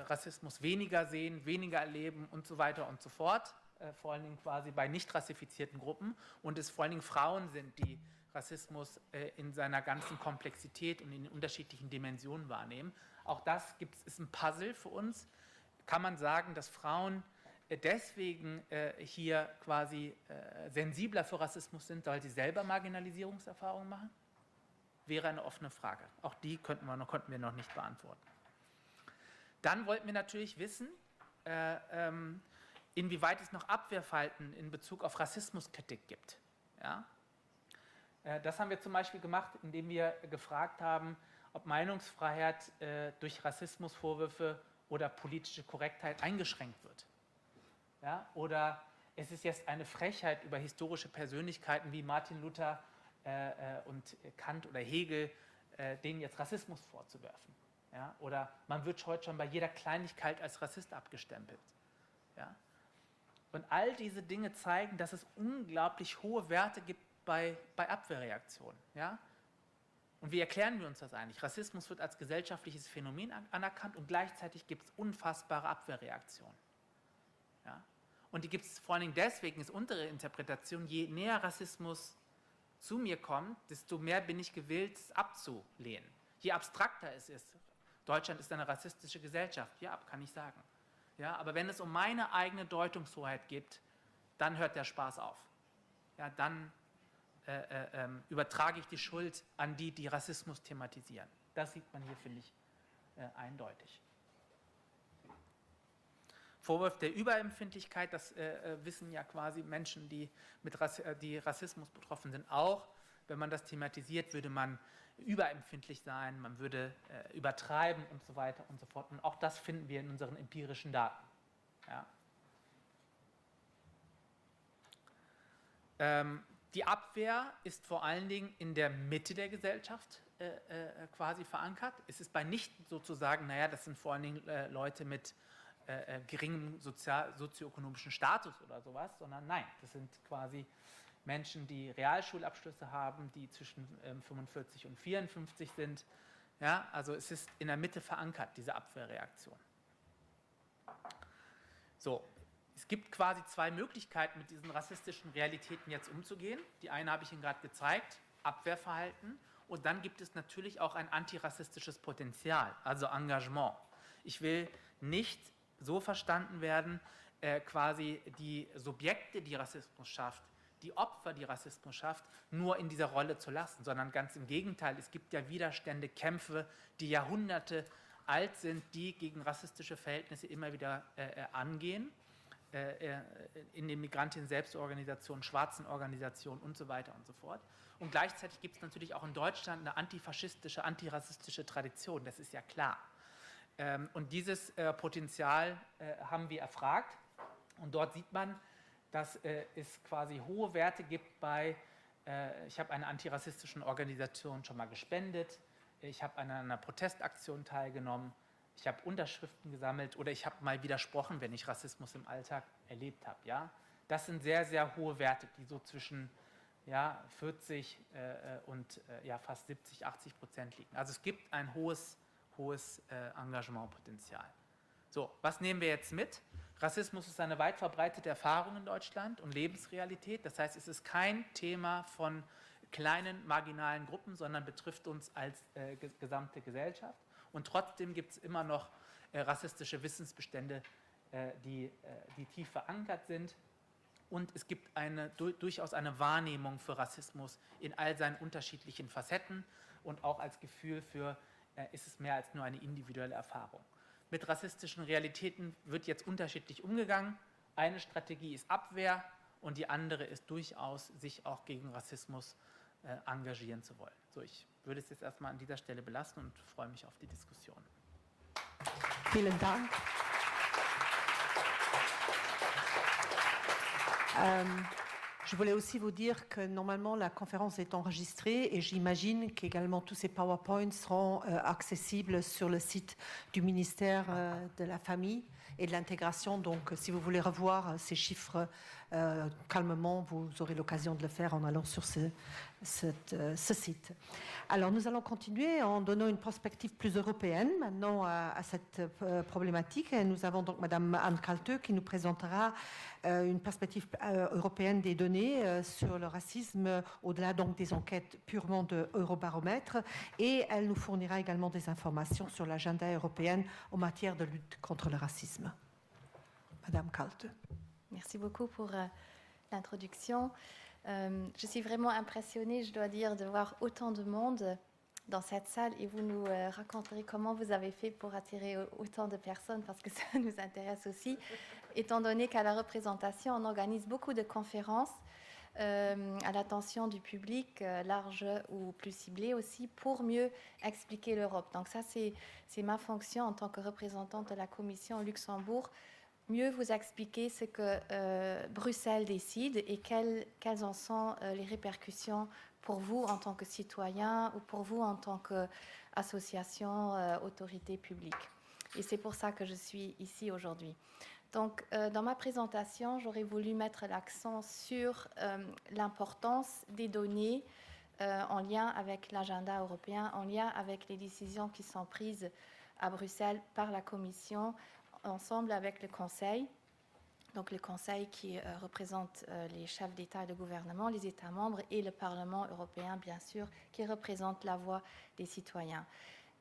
Rassismus weniger sehen, weniger erleben und so weiter und so fort, vor allen Dingen quasi bei nicht rassifizierten Gruppen, und es vor allen Dingen Frauen sind, die Rassismus in seiner ganzen Komplexität und in unterschiedlichen Dimensionen wahrnehmen. Auch das ist ein Puzzle für uns. Kann man sagen, dass Frauen deswegen hier quasi sensibler für Rassismus sind, weil sie selber Marginalisierungserfahrungen machen? Wäre eine offene Frage. Auch die konnten wir noch nicht beantworten. Dann wollten wir natürlich wissen, inwieweit es noch Abwehrverhalten in Bezug auf Rassismuskritik gibt. Ja? Das haben wir zum Beispiel gemacht, indem wir gefragt haben, ob Meinungsfreiheit durch Rassismusvorwürfe oder politische Korrektheit eingeschränkt wird. Ja? Oder es ist jetzt eine Frechheit, über historische Persönlichkeiten wie Martin Luther und Kant oder Hegel, denen jetzt Rassismus vorzuwerfen. Ja? Oder man wird heute schon bei jeder Kleinigkeit als Rassist abgestempelt. Ja? Und all diese Dinge zeigen, dass es unglaublich hohe Werte gibt bei Abwehrreaktionen. Ja? Und wie erklären wir uns das eigentlich? Rassismus wird als gesellschaftliches Phänomen anerkannt und gleichzeitig gibt es unfassbare Abwehrreaktionen. Ja? Und die gibt es vor allen Dingen deswegen, ist unsere Interpretation, je näher Rassismus zu mir kommt, desto mehr bin ich gewillt, es abzulehnen. Je abstrakter es ist. Deutschland ist eine rassistische Gesellschaft, ja, kann ich sagen. Ja, aber wenn es um meine eigene Deutungshoheit geht, dann hört der Spaß auf. Ja, dann übertrage ich die Schuld an die, die Rassismus thematisieren. Das sieht man hier, finde ich, eindeutig. Vorwurf der Überempfindlichkeit, das wissen ja quasi Menschen, die die Rassismus betroffen sind, auch. Wenn man das thematisiert, würde man überempfindlich sein, man würde übertreiben und so weiter und so fort. Und auch das finden wir in unseren empirischen Daten. Ja. Die Abwehr ist vor allen Dingen in der Mitte der Gesellschaft quasi verankert. Es ist bei nicht sozusagen, naja, das sind vor allen Dingen Leute mit geringem sozioökonomischen Status oder sowas, sondern nein, das sind quasi Menschen, die Realschulabschlüsse haben, die zwischen 45 und 54 sind. Ja, also es ist in der Mitte verankert, diese Abwehrreaktion. So, es gibt quasi zwei Möglichkeiten, mit diesen rassistischen Realitäten jetzt umzugehen. Die eine habe ich Ihnen gerade gezeigt, Abwehrverhalten. Und dann gibt es natürlich auch ein antirassistisches Potenzial, also Engagement. Ich will nicht so verstanden werden, quasi die Subjekte, die Rassismus schafft, die Opfer, die Rassismus schafft, nur in dieser Rolle zu lassen, sondern ganz im Gegenteil. Es gibt ja Widerstände, Kämpfe, die Jahrhunderte alt sind, die gegen rassistische Verhältnisse immer wieder angehen, in den Migrantinnen-Selbstorganisationen, schwarzen Organisationen und so weiter und so fort. Und gleichzeitig gibt es natürlich auch in Deutschland eine antifaschistische, antirassistische Tradition, das ist ja klar. Und dieses Potenzial haben wir erfragt und dort sieht man, dass es quasi hohe Werte gibt bei, ich habe einer antirassistischen Organisation schon mal gespendet, ich habe an einer Protestaktion teilgenommen, ich habe Unterschriften gesammelt oder ich habe mal widersprochen, wenn ich Rassismus im Alltag erlebt habe. Ja? Das sind sehr, sehr hohe Werte, die so zwischen 40 und fast 70, 80% liegen. Also es gibt ein hohes Engagementpotenzial. So, was nehmen wir jetzt mit? Rassismus ist eine weit verbreitete Erfahrung in Deutschland und Lebensrealität. Das heißt, es ist kein Thema von kleinen, marginalen Gruppen, sondern betrifft uns als gesamte Gesellschaft. Und trotzdem gibt es immer noch rassistische Wissensbestände, die tief verankert sind. Und es gibt durchaus eine Wahrnehmung für Rassismus in all seinen unterschiedlichen Facetten und auch als Gefühl für, ist es mehr als nur eine individuelle Erfahrung. Mit rassistischen Realitäten wird jetzt unterschiedlich umgegangen. Eine Strategie ist Abwehr und die andere ist durchaus, sich auch gegen Rassismus engagieren zu wollen. So, ich würde es jetzt erstmal an dieser Stelle belassen und freue mich auf die Diskussion. Vielen Dank. Je voulais aussi vous dire que normalement la conférence est enregistrée et j'imagine qu'également tous ces PowerPoints seront accessibles sur le site du ministère de la Famille et de l'Intégration. Donc si vous voulez revoir ces chiffres calmement, vous aurez l'occasion de le faire en allant sur ce site. Alors nous allons continuer en donnant une perspective plus européenne maintenant à cette problématique. Et nous avons donc Madame Anne Kaltö qui nous présentera une perspective européenne des données sur le racisme au-delà donc des enquêtes purement de Eurobaromètre et elle nous fournira également des informations sur l'agenda européen en matière de lutte contre le racisme. Madame Kaltö. Merci beaucoup pour l'introduction. Je suis vraiment impressionnée, je dois dire, de voir autant de monde dans cette salle et vous nous raconterez comment vous avez fait pour attirer autant de personnes parce que ça nous intéresse aussi, étant donné qu'à la représentation, on organise beaucoup de conférences à l'attention du public, large ou plus ciblé aussi, pour mieux expliquer l'Europe. Donc ça, c'est ma fonction en tant que représentante de la Commission au Luxembourg, mieux vous expliquer ce que Bruxelles décide et quelles en sont les répercussions pour vous en tant que citoyen ou pour vous en tant qu'association, autorité publique. Et c'est pour ça que je suis ici aujourd'hui. Donc, dans ma présentation, j'aurais voulu mettre l'accent sur l'importance des données en lien avec l'agenda européen, en lien avec les décisions qui sont prises à Bruxelles par la Commission, ensemble avec le Conseil. Donc le Conseil qui représente les chefs d'État et de gouvernement, les États membres, et le Parlement européen, bien sûr, qui représente la voix des citoyens.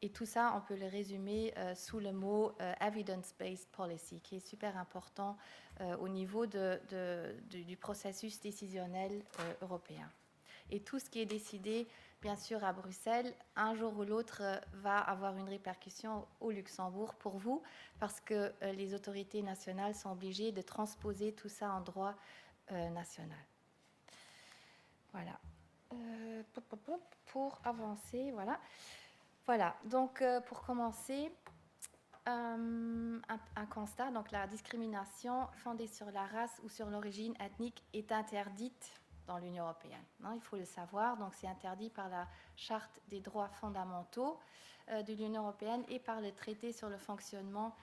Et tout ça, on peut le résumer sous le mot evidence-based policy, qui est super important au niveau du processus décisionnel européen. Et tout ce qui est décidé, bien sûr, à Bruxelles, un jour ou l'autre, va avoir une répercussion au Luxembourg pour vous, parce que les autorités nationales sont obligées de transposer tout ça en droit national. Voilà. Pour avancer, voilà. Voilà, donc pour commencer, un constat, donc la discrimination fondée sur la race ou sur l'origine ethnique est interdite dans l'Union européenne. Non, il faut le savoir, donc c'est interdit par la Charte des droits fondamentaux de l'Union européenne et par le traité sur le fonctionnement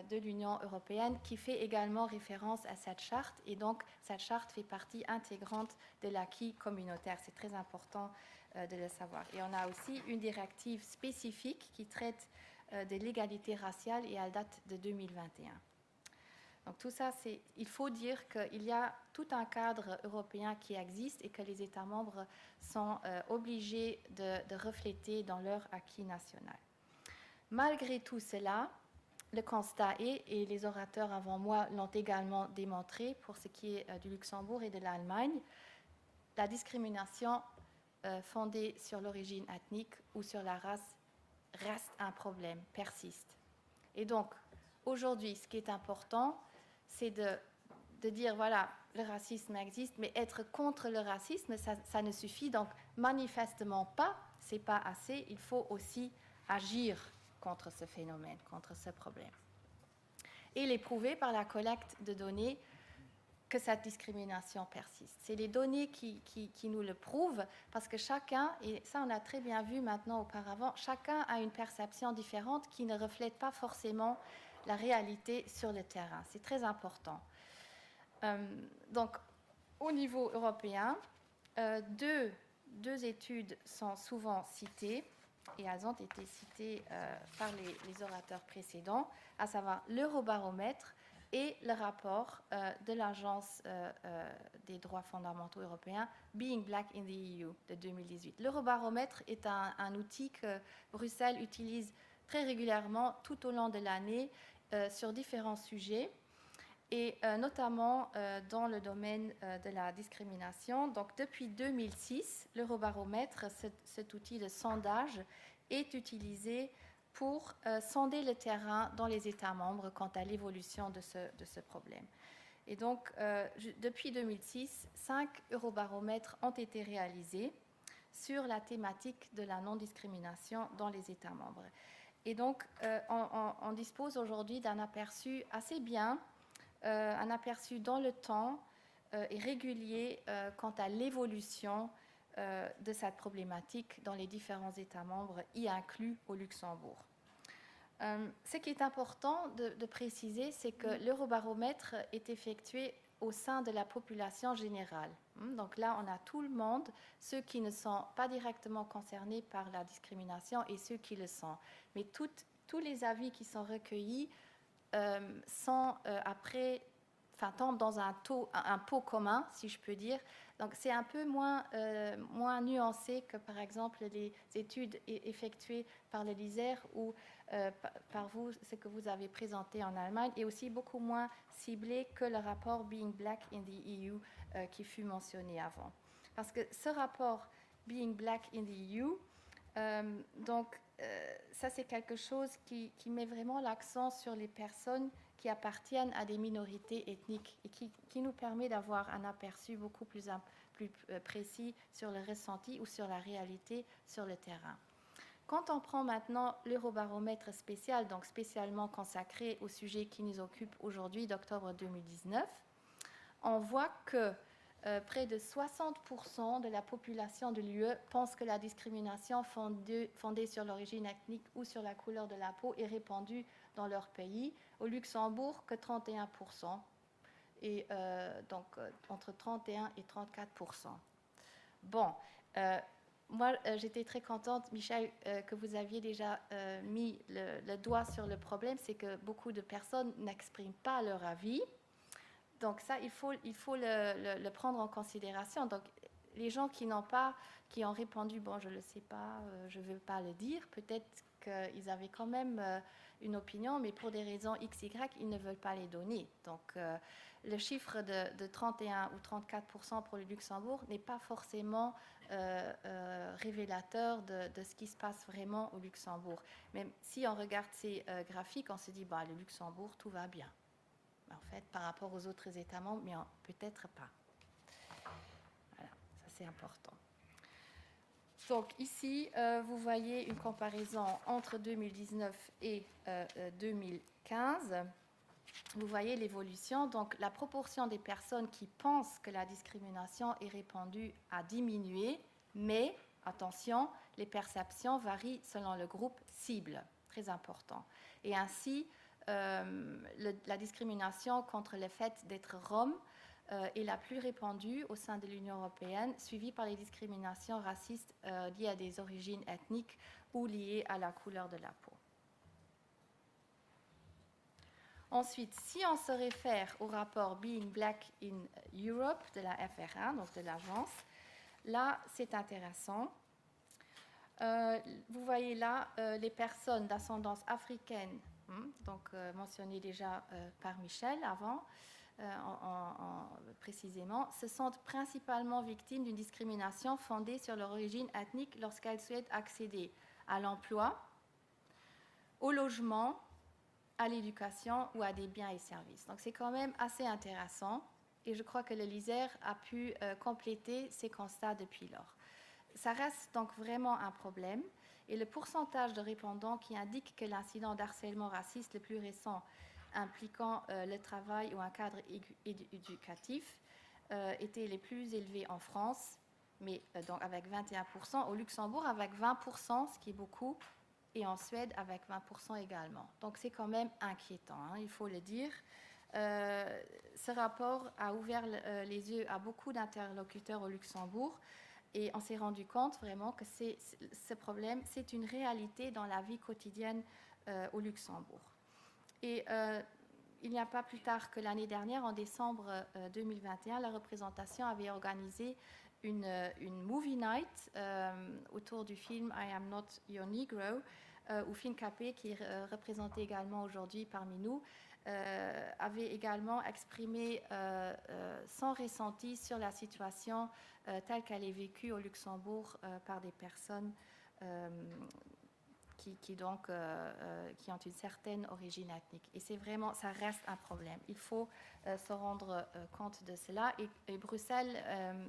de l'Union européenne qui fait également référence à cette charte, et donc cette charte fait partie intégrante de l'acquis communautaire. C'est très important de le savoir. Et on a aussi une directive spécifique qui traite de l'égalité raciale et elle date de 2021. Donc tout ça, il faut dire qu'il y a tout un cadre européen qui existe et que les États membres sont obligés de refléter dans leur acquis national. Malgré tout cela, le constat est, et les orateurs avant moi l'ont également démontré pour ce qui est du Luxembourg et de l'Allemagne, la discrimination fondée sur l'origine ethnique ou sur la race reste un problème, persiste. Et donc, aujourd'hui, ce qui est important, c'est de dire, voilà, le racisme existe, mais être contre le racisme, ça ne suffit donc manifestement pas, c'est pas assez, il faut aussi agir contre ce phénomène, contre ce problème. Et l'éprouver par la collecte de données que cette discrimination persiste. C'est les données qui nous le prouvent, parce que chacun, et ça on a très bien vu maintenant auparavant, chacun a une perception différente qui ne reflète pas forcément la réalité sur le terrain. C'est très important. Donc, au niveau européen, deux études sont souvent citées, et elles ont été citées par les orateurs précédents, à savoir l'Eurobaromètre et le rapport de l'Agence des droits fondamentaux européens, Being Black in the EU, de 2018. L'Eurobaromètre est un outil que Bruxelles utilise très régulièrement tout au long de l'année sur différents sujets, et notamment dans le domaine de la discrimination. Donc, depuis 2006, l'Eurobaromètre, cet outil de sondage, est utilisé pour sonder le terrain dans les États membres quant à l'évolution de ce problème. Et donc, depuis 2006, 5 eurobaromètres ont été réalisés sur la thématique de la non-discrimination dans les États membres. Et donc, on dispose aujourd'hui d'un aperçu assez bien, un aperçu dans le temps et régulier quant à l'évolution de cette problématique dans les différents États membres, y inclus au Luxembourg. Ce qui est important de préciser, c'est que l'Eurobaromètre est effectué au sein de la population générale. Donc là, on a tout le monde, ceux qui ne sont pas directement concernés par la discrimination et ceux qui le sont. Mais tous les avis qui sont recueillis sont après, tombent dans un pot commun, si je peux dire. Donc c'est un peu moins nuancé que par exemple les études effectuées par le LISER ou par vous, ce que vous avez présenté en Allemagne, et aussi beaucoup moins ciblé que le rapport Being Black in the EU qui fut mentionné avant. Parce que ce rapport Being Black in the EU, ça c'est quelque chose qui met vraiment l'accent sur les personnes qui appartiennent à des minorités ethniques et qui nous permet d'avoir un aperçu beaucoup plus précis sur le ressenti ou sur la réalité sur le terrain. Quand on prend maintenant l'Eurobaromètre spécial, donc spécialement consacré au sujet qui nous occupe aujourd'hui, d'octobre 2019, on voit que près de 60% de la population de l'UE pense que la discrimination fondée sur l'origine ethnique ou sur la couleur de la peau est répandue dans leur pays. Au Luxembourg, que 31%, et entre 31 et 34%. Bon, moi, j'étais très contente, Michel, que vous aviez déjà mis le doigt sur le problème, c'est que beaucoup de personnes n'expriment pas leur avis. Donc ça, il faut le prendre en considération. Donc les gens qui ont répondu, bon, je ne le sais pas, je ne veux pas le dire, peut-être qu'ils avaient quand même une opinion, mais pour des raisons X, Y, ils ne veulent pas les donner. Donc le chiffre de 31 ou 34% pour le Luxembourg n'est pas forcément révélateur de ce qui se passe vraiment au Luxembourg. Même si on regarde ces graphiques, on se dit, bah, le Luxembourg, tout va bien. En fait, par rapport aux autres États membres, mais peut-être pas. Voilà, ça c'est important. Donc ici, vous voyez une comparaison entre 2019 et 2015. Vous voyez l'évolution. Donc la proportion des personnes qui pensent que la discrimination est répandue a diminué, mais attention, les perceptions varient selon le groupe cible, très important. Et ainsi, la discrimination contre le fait d'être rome est la plus répandue au sein de l'Union européenne, suivie par les discriminations racistes liées à des origines ethniques ou liées à la couleur de la peau. Ensuite, si on se réfère au rapport Being Black in Europe de la FRA, donc de l'agence, là, c'est intéressant. Vous voyez là les personnes d'ascendance africaine, donc mentionnées déjà par Michel avant, précisément, se sentent principalement victimes d'une discrimination fondée sur leur origine ethnique lorsqu'elles souhaitent accéder à l'emploi, au logement, à l'éducation ou à des biens et services. Donc c'est quand même assez intéressant et je crois que le LISER a pu compléter ces constats depuis lors. Ça reste donc vraiment un problème et le pourcentage de répondants qui indique que l'incident d'harcèlement raciste le plus récent impliquant le travail ou un cadre éducatif était les plus élevés en France, mais donc avec 21%, au Luxembourg avec 20%, ce qui est beaucoup, et en Suède avec 20% également. Donc c'est quand même inquiétant, hein, il faut le dire. Ce rapport a ouvert les yeux à beaucoup d'interlocuteurs au Luxembourg et on s'est rendu compte vraiment que ce problème, c'est une réalité dans la vie quotidienne au Luxembourg. Et il n'y a pas plus tard que l'année dernière, en décembre 2021, la représentation avait organisé une movie night autour du film I Am Not Your Negro, où Finn Capé, qui est représenté également aujourd'hui parmi nous, avait également exprimé son ressenti sur la situation telle qu'elle est vécue au Luxembourg par des personnes qui ont une certaine origine ethnique. Et c'est vraiment, ça reste un problème. Il faut se rendre compte de cela. Et Bruxelles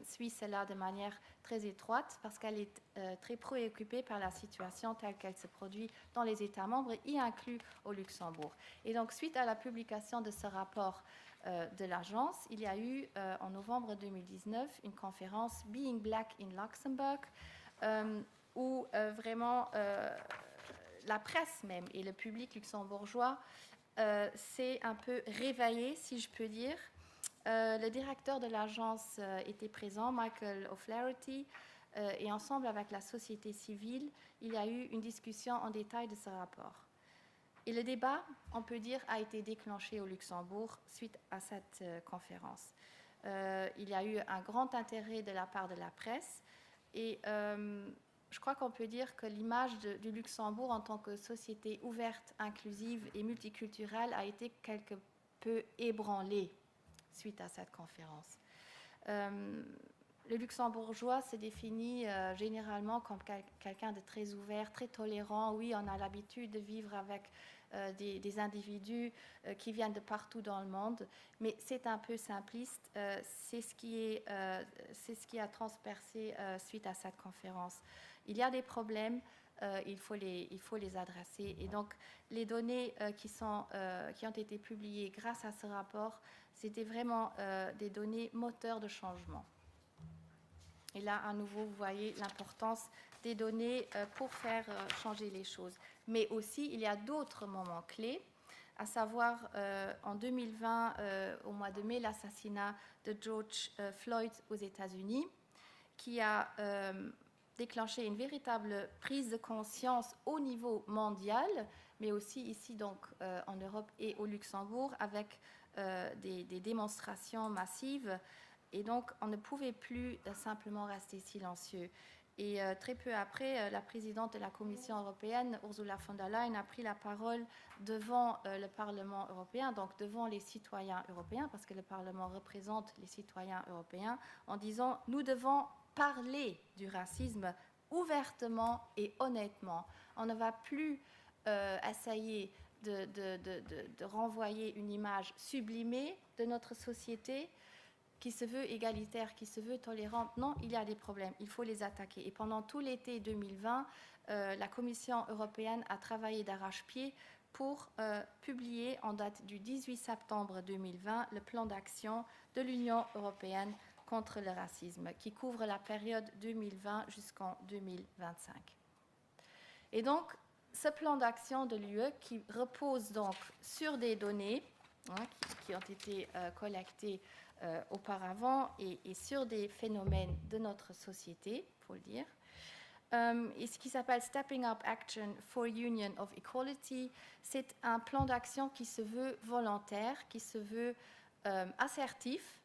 suit cela de manière très étroite parce qu'elle est très préoccupée par la situation telle qu'elle se produit dans les États membres, y inclus au Luxembourg. Et donc, suite à la publication de ce rapport de l'agence, il y a eu en novembre 2019 une conférence Being Black in Luxembourg où vraiment la presse même et le public luxembourgeois s'est un peu réveillé, si je peux dire. Le directeur de l'agence était présent, Michael O'Flaherty, et ensemble avec la société civile, il y a eu une discussion en détail de ce rapport. Et le débat, on peut dire, a été déclenché au Luxembourg suite à cette conférence. Il y a eu un grand intérêt de la part de la presse et je crois qu'on peut dire que l'image du Luxembourg en tant que société ouverte, inclusive et multiculturelle a été quelque peu ébranlée suite à cette conférence. Le luxembourgeois se définit généralement comme quelqu'un de très ouvert, très tolérant. Oui, on a l'habitude de vivre avec des individus qui viennent de partout dans le monde, mais c'est un peu simpliste. C'est ce qui a transpercé suite à cette conférence. Il y a des problèmes, il faut les adresser. Et donc, les données qui ont été publiées grâce à ce rapport, c'était vraiment des données moteurs de changement. Et là, à nouveau, vous voyez l'importance des données pour faire changer les choses. Mais aussi, il y a d'autres moments clés, à savoir en 2020, au mois de mai, l'assassinat de George Floyd aux États-Unis, qui a déclencher une véritable prise de conscience au niveau mondial, mais aussi ici donc en Europe et au Luxembourg avec des démonstrations massives. Et donc on ne pouvait plus simplement rester silencieux. Et très peu après, la présidente de la Commission européenne, Ursula von der Leyen, a pris la parole devant le Parlement européen, donc devant les citoyens européens, parce que le Parlement représente les citoyens européens, en disant « Nous devons parler du racisme ouvertement et honnêtement. On ne va plus essayer de renvoyer une image sublimée de notre société qui se veut égalitaire, qui se veut tolérante. Non, il y a des problèmes, il faut les attaquer. Et pendant tout l'été 2020, la Commission européenne a travaillé d'arrache-pied pour publier en date du 18 septembre 2020 le plan d'action de l'Union européenne contre le racisme, qui couvre la période 2020 jusqu'en 2025. Et donc, ce plan d'action de l'UE, qui repose donc sur des données qui ont été collectées auparavant et sur des phénomènes de notre société, il faut le dire, et ce qui s'appelle Stepping Up Action for Union of Equality, c'est un plan d'action qui se veut volontaire, qui se veut assertif,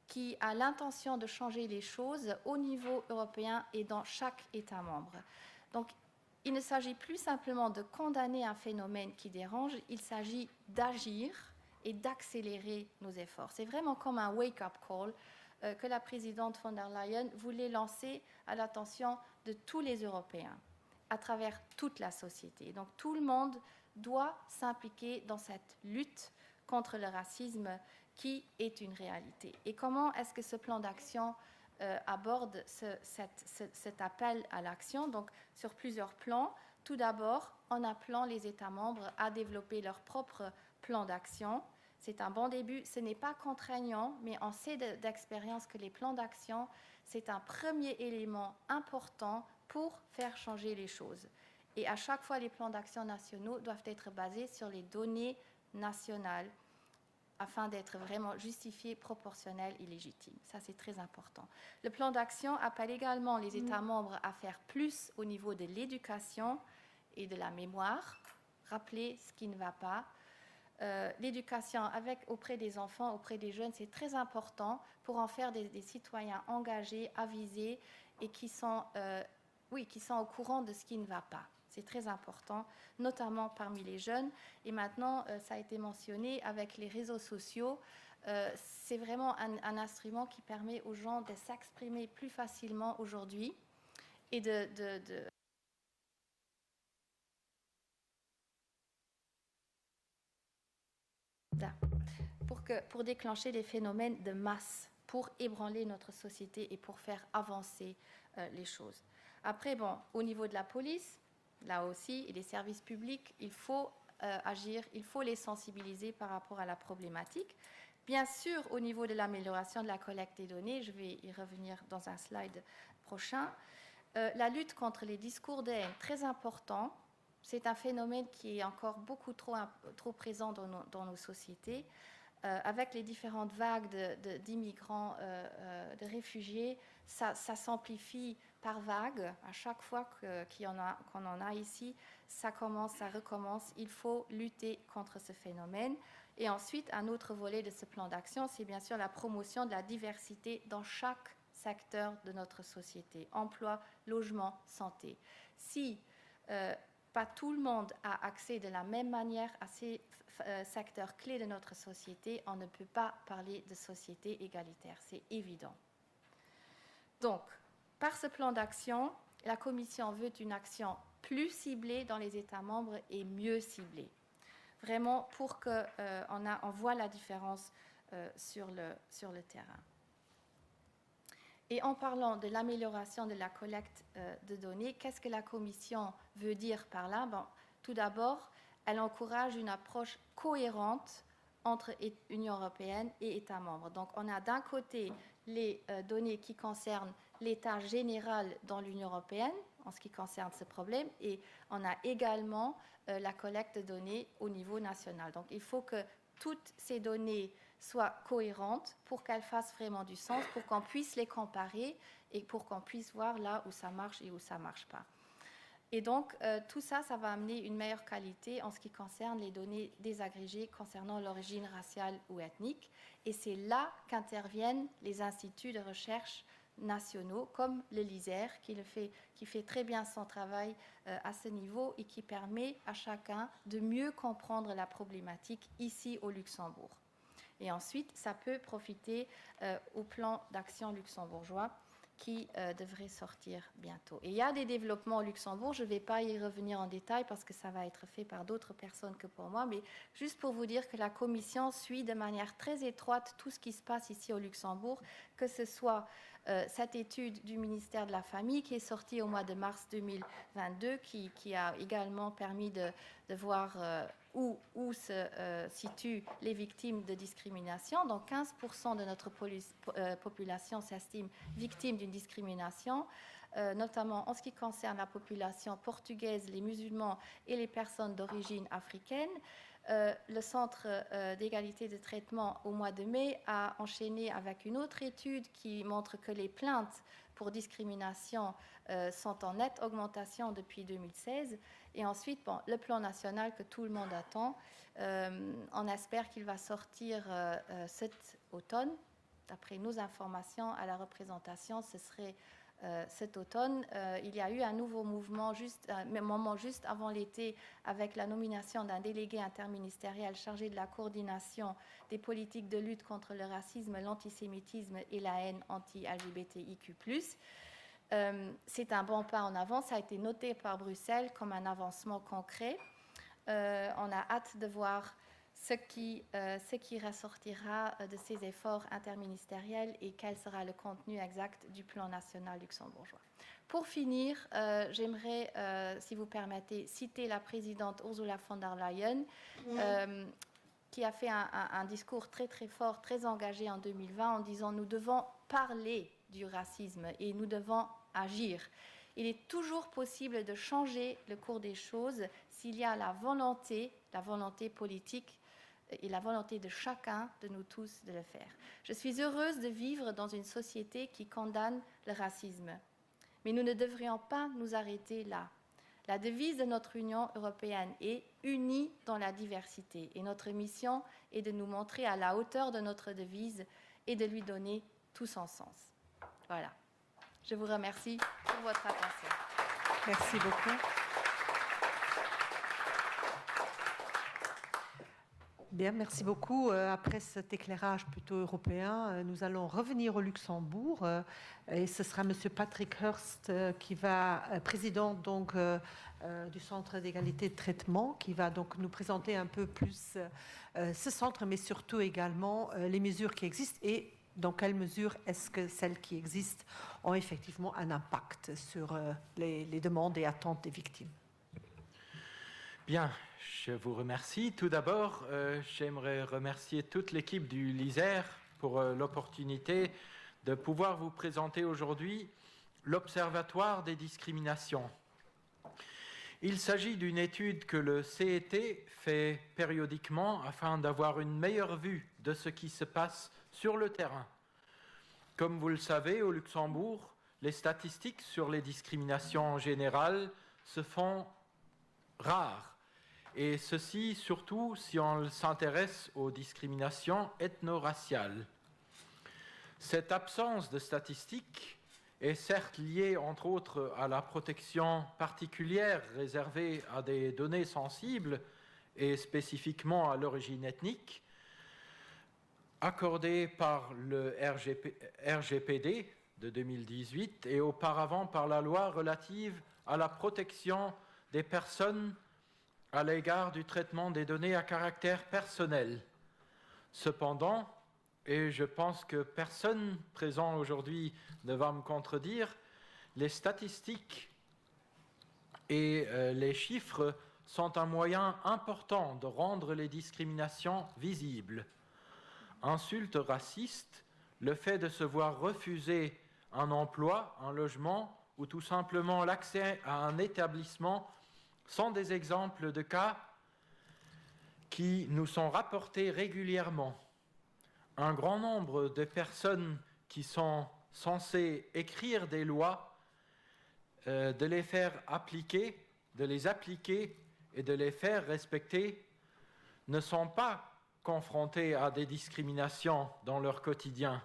qui a l'intention de changer les choses au niveau européen et dans chaque État membre. Donc, il ne s'agit plus simplement de condamner un phénomène qui dérange, il s'agit d'agir et d'accélérer nos efforts. C'est vraiment comme un wake-up call que la présidente von der Leyen voulait lancer à l'attention de tous les Européens, à travers toute la société. Donc tout le monde doit s'impliquer dans cette lutte contre le racisme qui est une réalité. Et comment est-ce que ce plan d'action aborde cet appel à l'action? Donc sur plusieurs plans. Tout d'abord, en appelant les États membres à développer leur propre plan d'action. C'est un bon début, ce n'est pas contraignant, mais on sait d'expérience que les plans d'action, c'est un premier élément important pour faire changer les choses. Et à chaque fois, les plans d'action nationaux doivent être basés sur les données nationales afin d'être vraiment justifiés, proportionnels et légitimes. Ça, c'est très important. Le plan d'action appelle également les États membres à faire plus au niveau de l'éducation et de la mémoire, rappeler ce qui ne va pas. L'éducation auprès des enfants, auprès des jeunes, c'est très important pour en faire des citoyens engagés, avisés et qui sont au courant de ce qui ne va pas. C'est très important, notamment parmi les jeunes. Et maintenant, ça a été mentionné avec les réseaux sociaux. C'est vraiment un instrument qui permet aux gens de s'exprimer plus facilement aujourd'hui et pour déclencher des phénomènes de masse, pour ébranler notre société et pour faire avancer les choses. Après, au niveau de la police, là aussi, et des services publics, il faut agir, il faut les sensibiliser par rapport à la problématique. Bien sûr, au niveau de l'amélioration de la collecte des données, je vais y revenir dans un slide prochain, la lutte contre les discours de haine, très important. C'est un phénomène qui est encore beaucoup trop présent dans nos sociétés. Avec les différentes vagues d'immigrants, de réfugiés, ça s'amplifie par vague. À chaque fois qu'on en a ici, ça recommence. Il faut lutter contre ce phénomène. Et ensuite, un autre volet de ce plan d'action, c'est bien sûr la promotion de la diversité dans chaque secteur de notre société. Emploi, logement, santé. Si pas tout le monde a accès de la même manière à ces secteurs clés de notre société, on ne peut pas parler de société égalitaire, c'est évident. Donc, par ce plan d'action, la Commission veut une action plus ciblée dans les États membres et mieux ciblée, vraiment pour qu'on voit la différence sur le terrain. Et en parlant de l'amélioration de la collecte de données, qu'est-ce que la Commission veut dire par là? Tout d'abord, elle encourage une approche cohérente entre Union européenne et États membres. Donc, on a d'un côté les données qui concernent l'état général dans l'Union européenne, en ce qui concerne ce problème, et on a également la collecte de données au niveau national. Donc, il faut que toutes ces données soient cohérentes pour qu'elles fassent vraiment du sens, pour qu'on puisse les comparer et pour qu'on puisse voir là où ça marche et où ça ne marche pas. Et donc, tout ça, ça va amener une meilleure qualité en ce qui concerne les données désagrégées concernant l'origine raciale ou ethnique. Et c'est là qu'interviennent les instituts de recherche nationaux, comme le LISER, qui fait très bien son travail à ce niveau et qui permet à chacun de mieux comprendre la problématique ici au Luxembourg. Et ensuite, ça peut profiter au plan d'action luxembourgeois qui devrait sortir bientôt. Et il y a des développements au Luxembourg, je ne vais pas y revenir en détail parce que ça va être fait par d'autres personnes que pour moi, mais juste pour vous dire que la Commission suit de manière très étroite tout ce qui se passe ici au Luxembourg, que ce soit cette étude du ministère de la Famille qui est sortie au mois de mars 2022, qui a également permis de voir où se situent les victimes de discrimination. Donc 15% de notre population s'estime victime d'une discrimination, notamment en ce qui concerne la population portugaise, les musulmans et les personnes d'origine africaine. Le Centre d'égalité de traitement au mois de mai a enchaîné avec une autre étude qui montre que les plaintes pour discrimination sont en nette augmentation depuis 2016. Et ensuite, le plan national que tout le monde attend, on espère qu'il va sortir cet automne. D'après nos informations à la représentation, ce serait cet automne. Il y a eu un nouveau mouvement moment juste avant l'été avec la nomination d'un délégué interministériel chargé de la coordination des politiques de lutte contre le racisme, l'antisémitisme et la haine anti-LGBTIQ+. C'est un bon pas en avant. Ça a été noté par Bruxelles comme un avancement concret. On a hâte de voir ce qui ressortira de ces efforts interministériels et quel sera le contenu exact du plan national luxembourgeois. Pour finir, j'aimerais, si vous permettez, citer la présidente Ursula von der Leyen, qui a fait un discours très très fort, très engagé en 2020 en disant « Nous devons parler du racisme et nous devons agir ». Il est toujours possible de changer le cours des choses s'il y a la volonté politique et la volonté de chacun de nous tous de le faire. Je suis heureuse de vivre dans une société qui condamne le racisme. Mais nous ne devrions pas nous arrêter là. La devise de notre Union européenne est « unie dans la diversité ». Et notre mission est de nous montrer à la hauteur de notre devise et de lui donner tout son sens. Voilà. Je vous remercie pour votre attention. Merci beaucoup. Bien, merci beaucoup. Après cet éclairage plutôt européen, nous allons revenir au Luxembourg et ce sera M. Patrick Hurst qui va, président donc du Centre d'égalité de traitement, qui va donc nous présenter un peu plus ce centre, mais surtout également les mesures qui existent et dans quelle mesure est-ce que celles qui existent ont effectivement un impact sur les demandes et attentes des victimes. Bien, je vous remercie. Tout d'abord, j'aimerais remercier toute l'équipe du LISER pour l'opportunité de pouvoir vous présenter aujourd'hui l'Observatoire des discriminations. Il s'agit d'une étude que le CET fait périodiquement afin d'avoir une meilleure vue de ce qui se passe sur le terrain. Comme vous le savez, au Luxembourg, les statistiques sur les discriminations en général se font rares. Et ceci surtout si on s'intéresse aux discriminations ethno-raciales. Cette absence de statistiques est certes liée entre autres à la protection particulière réservée à des données sensibles et spécifiquement à l'origine ethnique, accordée par le RGPD de 2018 et auparavant par la loi relative à la protection des personnes à l'égard du traitement des données à caractère personnel. Cependant, et je pense que personne présent aujourd'hui ne va me contredire, les statistiques et les chiffres sont un moyen important de rendre les discriminations visibles. Insultes racistes, le fait de se voir refuser un emploi, un logement ou tout simplement l'accès à un établissement sont des exemples de cas qui nous sont rapportés régulièrement. Un grand nombre de personnes qui sont censés écrire des lois, de les faire appliquer, de les appliquer et de les faire respecter, ne sont pas confrontés à des discriminations dans leur quotidien.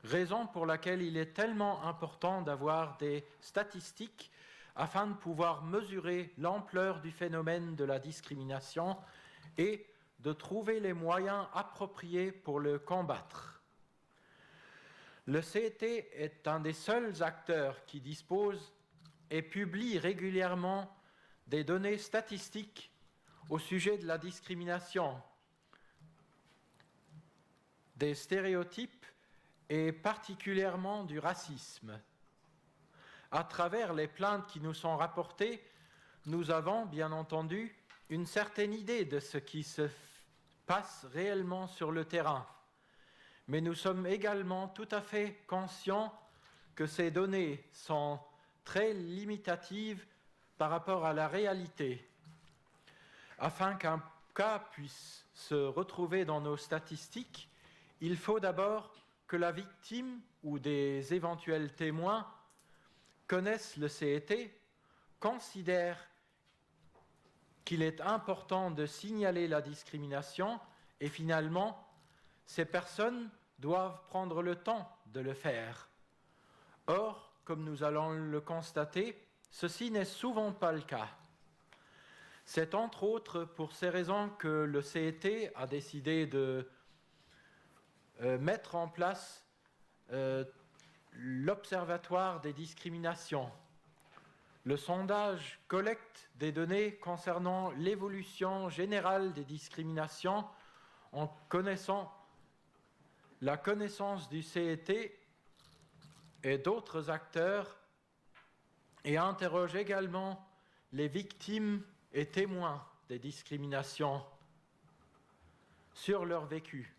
Raison pour laquelle il est tellement important d'avoir des statistiques afin de pouvoir mesurer l'ampleur du phénomène de la discrimination et de trouver les moyens appropriés pour le combattre. Le CET est un des seuls acteurs qui dispose et publie régulièrement des données statistiques au sujet de la discrimination, des stéréotypes et particulièrement du racisme. À travers les plaintes qui nous sont rapportées, nous avons bien entendu une certaine idée de ce qui se passe réellement sur le terrain. Mais nous sommes également tout à fait conscients que ces données sont très limitatives par rapport à la réalité. Afin qu'un cas puisse se retrouver dans nos statistiques, il faut d'abord que la victime ou des éventuels témoins connaissent le CET, considèrent qu'il est important de signaler la discrimination et finalement, ces personnes doivent prendre le temps de le faire. Or, comme nous allons le constater, ceci n'est souvent pas le cas. C'est entre autres pour ces raisons que le CET a décidé de mettre en place l'Observatoire des discriminations. Le sondage collecte des données concernant l'évolution générale des discriminations en connaissant la connaissance du CET et d'autres acteurs et interroge également les victimes et témoins des discriminations sur leur vécu.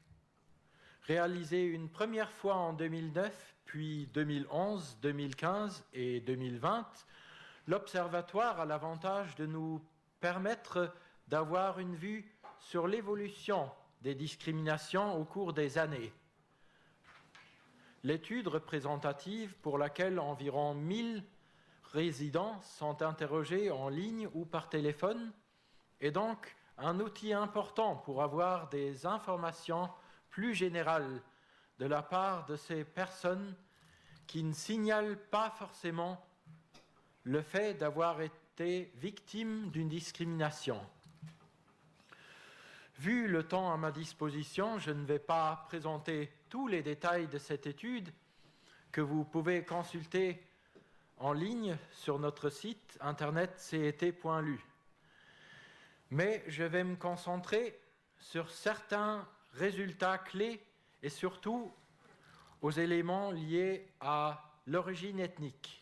Réalisé une première fois en 2009, puis 2011, 2015 et 2020, l'Observatoire a l'avantage de nous permettre d'avoir une vue sur l'évolution des discriminations au cours des années. L'étude représentative, pour laquelle environ 1000 résidents sont interrogés en ligne ou par téléphone, est donc un outil important pour avoir des informations plus générales de la part de ces personnes qui ne signalent pas forcément le fait d'avoir été victimes d'une discrimination. Vu le temps à ma disposition, je ne vais pas présenter tous les détails de cette étude que vous pouvez consulter en ligne sur notre site internet cet.lu. Mais je vais me concentrer sur certains résultats clés et surtout aux éléments liés à l'origine ethnique.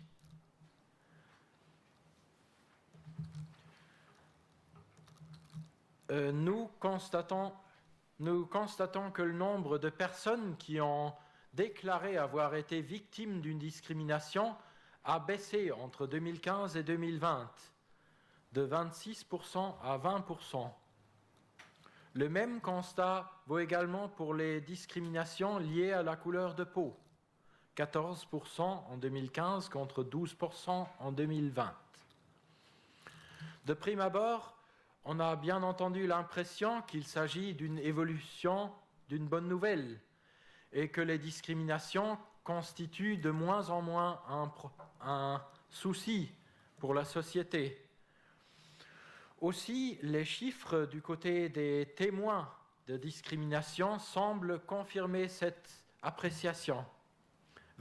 Nous constatons que le nombre de personnes qui ont déclaré avoir été victimes d'une discrimination a baissé entre 2015 et 2020, de 26% à 20%. Le même constat vaut également pour les discriminations liées à la couleur de peau, 14% en 2015 contre 12% en 2020. De prime abord, on a bien entendu l'impression qu'il s'agit d'une évolution, d'une bonne nouvelle, et que les discriminations constituent de moins en moins un souci pour la société. Aussi, les chiffres du côté des témoins de discrimination semblent confirmer cette appréciation.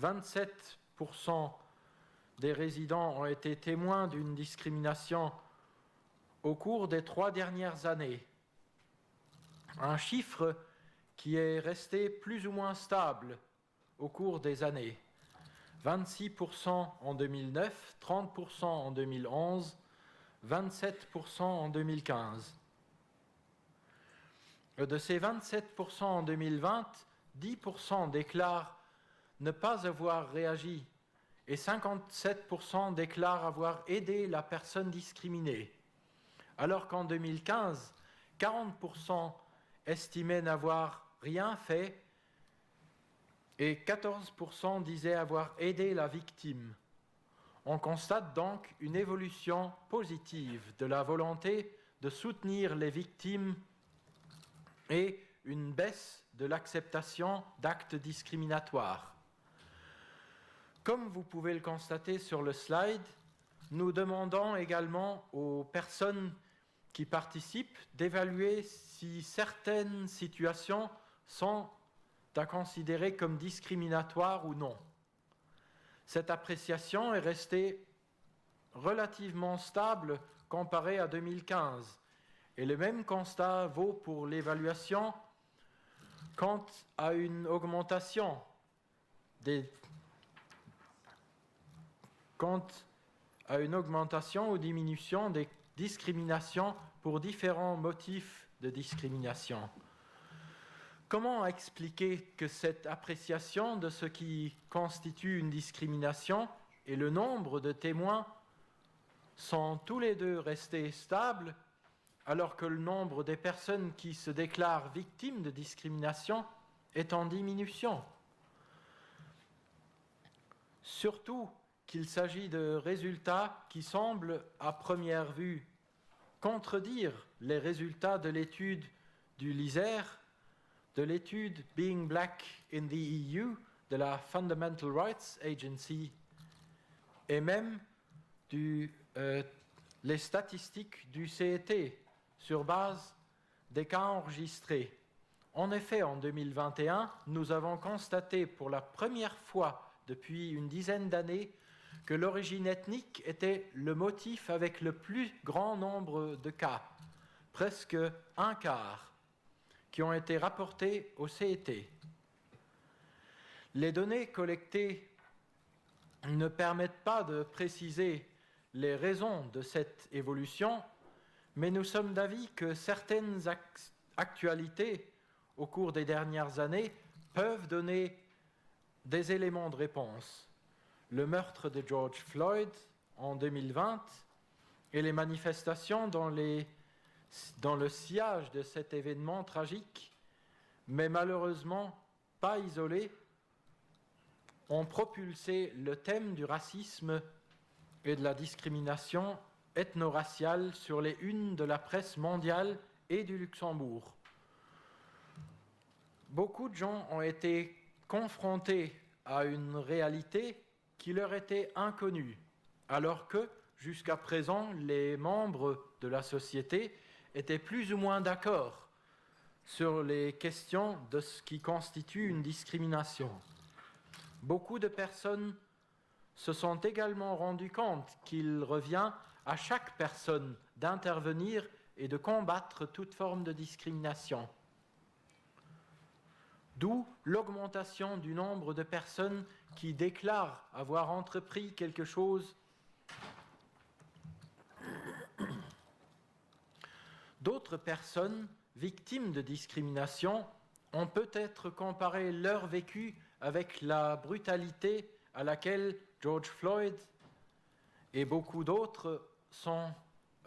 27% des résidents ont été témoins d'une discrimination au cours des 3 dernières années. Un chiffre qui est resté plus ou moins stable au cours des années. 26% en 2009, 30% en 2011, 27% en 2015. De ces 27% en 2020, 10% déclarent ne pas avoir réagi et 57% déclarent avoir aidé la personne discriminée. Alors qu'en 2015, 40% estimaient n'avoir rien fait et 14% disaient avoir aidé la victime. On constate donc une évolution positive de la volonté de soutenir les victimes et une baisse de l'acceptation d'actes discriminatoires. Comme vous pouvez le constater sur le slide, nous demandons également aux personnes qui participent d'évaluer si certaines situations sont à considérer comme discriminatoires ou non. Cette appréciation est restée relativement stable comparée à 2015 et le même constat vaut pour l'évaluation quant à une augmentation ou diminution des discriminations pour différents motifs de discrimination. Comment expliquer que cette appréciation de ce qui constitue une discrimination et le nombre de témoins sont tous les deux restés stables alors que le nombre des personnes qui se déclarent victimes de discrimination est en diminution? Surtout qu'il s'agit de résultats qui semblent à première vue contredire les résultats de l'étude du LISER, de l'étude Being Black in the EU de la Fundamental Rights Agency et même les statistiques du CET sur base des cas enregistrés. En effet, en 2021, nous avons constaté pour la première fois depuis une dizaine d'années que l'origine ethnique était le motif avec le plus grand nombre de cas, presque un quart, qui ont été rapportés au CET. Les données collectées ne permettent pas de préciser les raisons de cette évolution, mais nous sommes d'avis que certaines actualités au cours des dernières années peuvent donner des éléments de réponse. Le meurtre de George Floyd en 2020 et les manifestations dans le sillage de cet événement tragique, mais malheureusement pas isolé, ont propulsé le thème du racisme et de la discrimination ethno-raciale sur les unes de la presse mondiale et du Luxembourg. Beaucoup de gens ont été confrontés à une réalité qui leur était inconnue, alors que, jusqu'à présent, les membres de la société étaient plus ou moins d'accord sur les questions de ce qui constitue une discrimination. Beaucoup de personnes se sont également rendues compte qu'il revient à chaque personne d'intervenir et de combattre toute forme de discrimination. D'où l'augmentation du nombre de personnes qui déclarent avoir entrepris quelque chose. D'autres personnes victimes de discrimination ont peut-être comparé leur vécu avec la brutalité à laquelle George Floyd et beaucoup d'autres sont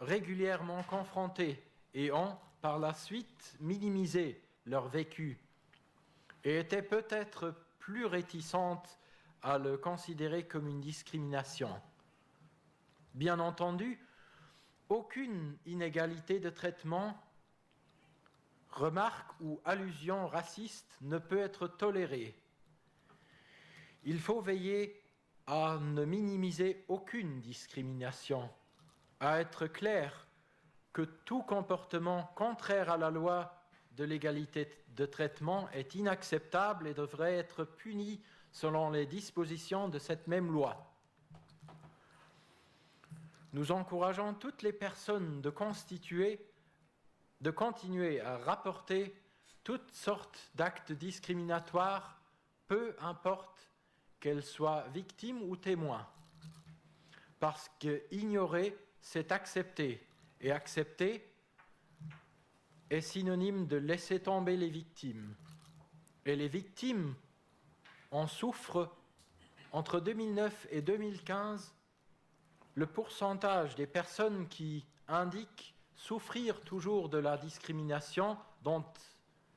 régulièrement confrontés et ont par la suite minimisé leur vécu et étaient peut-être plus réticentes à le considérer comme une discrimination. Bien entendu, aucune inégalité de traitement, remarque ou allusion raciste ne peut être tolérée. Il faut veiller à ne minimiser aucune discrimination, à être clair que tout comportement contraire à la loi de l'égalité de traitement est inacceptable et devrait être puni selon les dispositions de cette même loi. Nous encourageons toutes les personnes de continuer à rapporter toutes sortes d'actes discriminatoires, peu importe qu'elles soient victimes ou témoins, parce que ignorer, c'est accepter, et accepter est synonyme de laisser tomber les victimes. Et les victimes en souffrent. Entre 2009 et 2015, le pourcentage des personnes qui indiquent souffrir toujours de la discrimination dont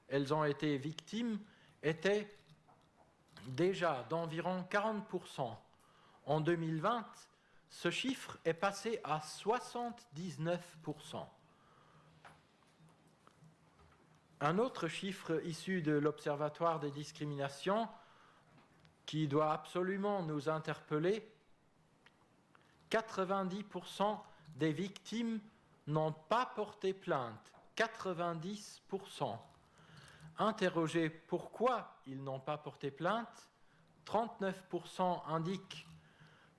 elles ont été victimes était déjà d'environ 40% en 2020, ce chiffre est passé à 79%. Un autre chiffre issu de l'Observatoire des discriminations qui doit absolument nous interpeller, 90% des victimes n'ont pas porté plainte. 90%. Interrogés pourquoi ils n'ont pas porté plainte, 39% indiquent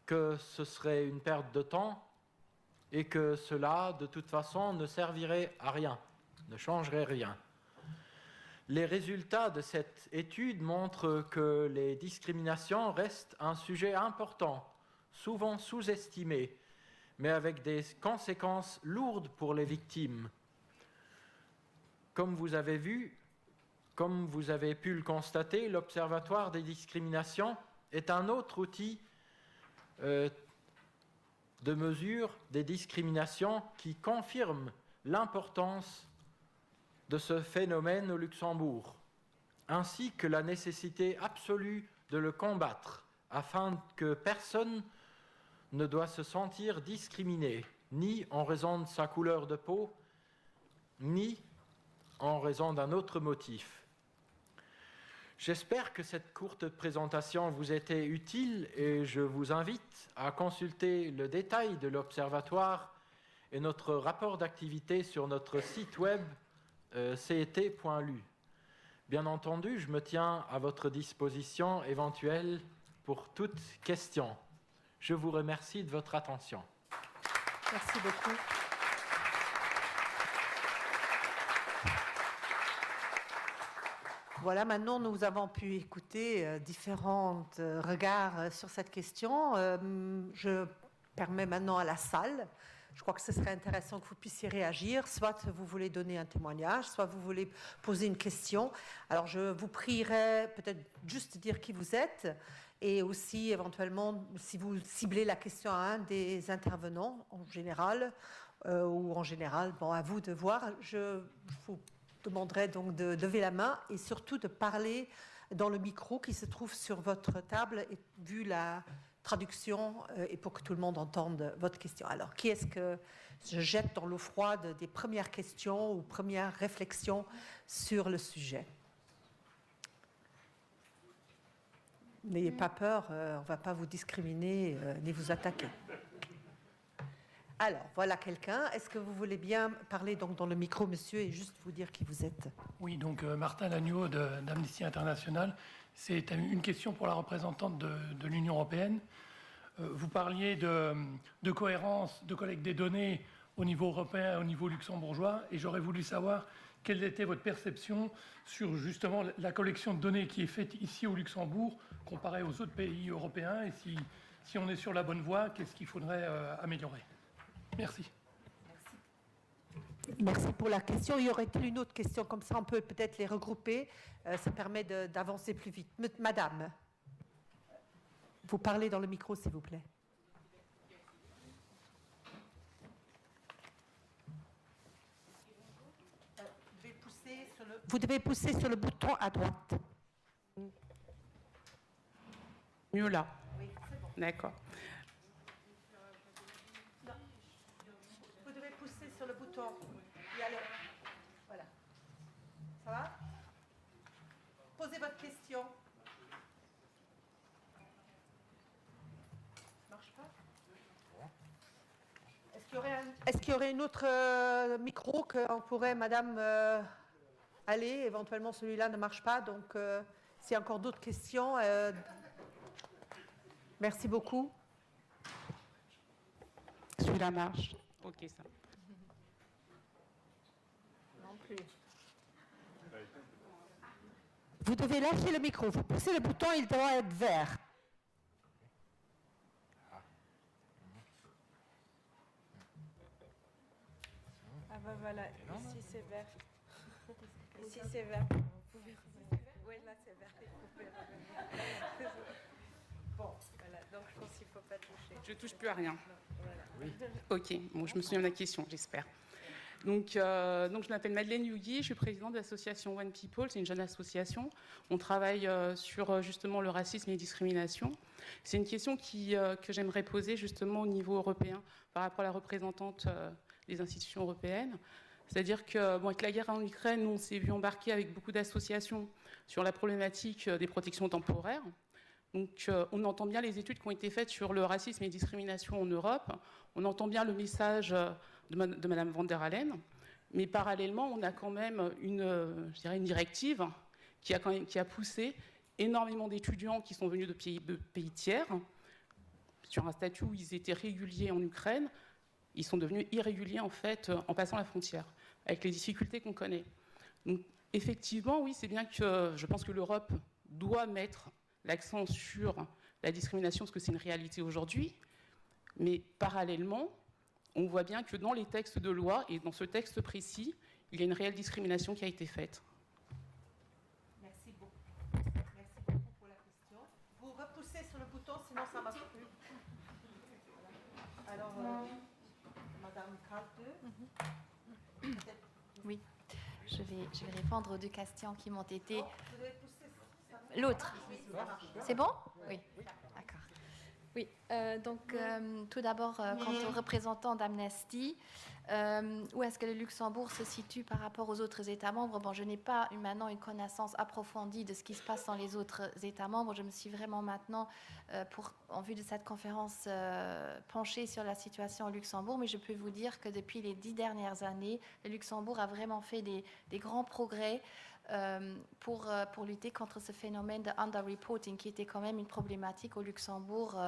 que ce serait une perte de temps et que cela, de toute façon, ne servirait à rien, ne changerait rien. Les résultats de cette étude montrent que les discriminations restent un sujet important, souvent sous-estimé, mais avec des conséquences lourdes pour les victimes. Comme vous avez pu le constater, l'Observatoire des discriminations est un autre outil de mesure des discriminations qui confirme l'importance de ce phénomène au Luxembourg, ainsi que la nécessité absolue de le combattre, afin que personne ne doit se sentir discriminé, ni en raison de sa couleur de peau, ni en raison d'un autre motif. J'espère que cette courte présentation vous était utile et je vous invite à consulter le détail de l'Observatoire et notre rapport d'activité sur notre site web cet.lu. Bien entendu, je me tiens à votre disposition éventuelle pour toute question. Je vous remercie de votre attention. Merci beaucoup. Voilà, maintenant nous avons pu écouter différents regards sur cette question. Je permets maintenant à la salle. Je crois que ce serait intéressant que vous puissiez réagir. Soit vous voulez donner un témoignage, soit vous voulez poser une question. Alors je vous prierai peut-être juste dire qui vous êtes et aussi éventuellement si vous ciblez la question à un des intervenants en général ou en général, bon, à vous de voir. Je vous demanderai donc de lever la main et surtout de parler dans le micro qui se trouve sur votre table et vu la traduction et pour que tout le monde entende votre question. Alors, qui est-ce que je jette dans l'eau froide des premières questions ou premières réflexions sur le sujet? N'ayez pas peur, on ne va pas vous discriminer ni vous attaquer. Alors, voilà quelqu'un. Est-ce que vous voulez bien parler donc dans le micro, monsieur, et juste vous dire qui vous êtes? Oui, donc Martin Lagneau d'Amnesty International. C'est une question pour la représentante de l'Union européenne. Vous parliez de cohérence, de collecte des données au niveau européen et au niveau luxembourgeois, et j'aurais voulu savoir quelle était votre perception sur justement la collection de données qui est faite ici au Luxembourg comparée aux autres pays européens, et si on est sur la bonne voie, qu'est-ce qu'il faudrait améliorer? Merci. Merci pour la question. Y aurait-il une autre question? Comme ça, on peut peut-être les regrouper. Ça permet d'avancer plus vite. Madame, vous parlez dans le micro, s'il vous plaît. Vous devez pousser sur le bouton à droite. Mieux là. Oui, c'est bon. D'accord. Vous devez pousser sur le bouton. Et alors, voilà. Ça va? Posez votre question. Ça marche pas? Est-ce qu'il y aurait un autre micro qu'on pourrait, madame, aller? Éventuellement, celui-là ne marche pas. Donc, s'il y a encore d'autres questions, merci beaucoup. Celui-là marche. Ok, ça. Non plus. Vous devez lâcher le micro. Vous poussez le bouton, il doit être vert. Ah ben voilà, ici c'est vert. Ici c'est vert. Oui, là c'est vert. Bon, voilà, donc je pense qu'il ne faut pas toucher. Je ne touche plus à rien. Voilà. Ok, bon, je me souviens de la question, j'espère. Donc je m'appelle Madeleine Yougui, je suis présidente de l'association One People, c'est une jeune association. On travaille sur justement le racisme et les discriminations. C'est une question que j'aimerais poser justement au niveau européen par rapport à la représentante des institutions européennes. C'est-à-dire qu'avec la guerre en Ukraine, nous, on s'est vu embarquer avec beaucoup d'associations sur la problématique des protections temporaires. Donc on entend bien les études qui ont été faites sur le racisme et les discriminations en Europe. On entend bien le message de Mme von der Leyen. Mais parallèlement, on a quand même une directive qui a poussé énormément d'étudiants qui sont venus de pays tiers sur un statut où ils étaient réguliers en Ukraine. Ils sont devenus irréguliers en fait en passant la frontière, avec les difficultés qu'on connaît. Donc effectivement, oui, c'est bien que je pense que l'Europe doit mettre l'accent sur la discrimination, parce que c'est une réalité aujourd'hui. Mais parallèlement, on voit bien que dans les textes de loi, et dans ce texte précis, il y a une réelle discrimination qui a été faite. Merci beaucoup. Merci beaucoup pour la question. Vous repoussez sur le bouton, sinon ça ne marche plus. Alors, Madame Kalte. Oui, je vais répondre aux deux questions qui m'ont été... L'autre. C'est bon? Oui, d'accord. Oui, donc tout d'abord, quant aux représentants d'Amnesty, où est-ce que le Luxembourg se situe par rapport aux autres États membres? Bon, je n'ai pas maintenant une connaissance approfondie de ce qui se passe dans les autres États membres. Je me suis vraiment maintenant, en vue de cette conférence, penchée sur la situation au Luxembourg, mais je peux vous dire que depuis les 10 dernières années, le Luxembourg a vraiment fait des grands progrès pour lutter contre ce phénomène de underreporting qui était quand même une problématique au Luxembourg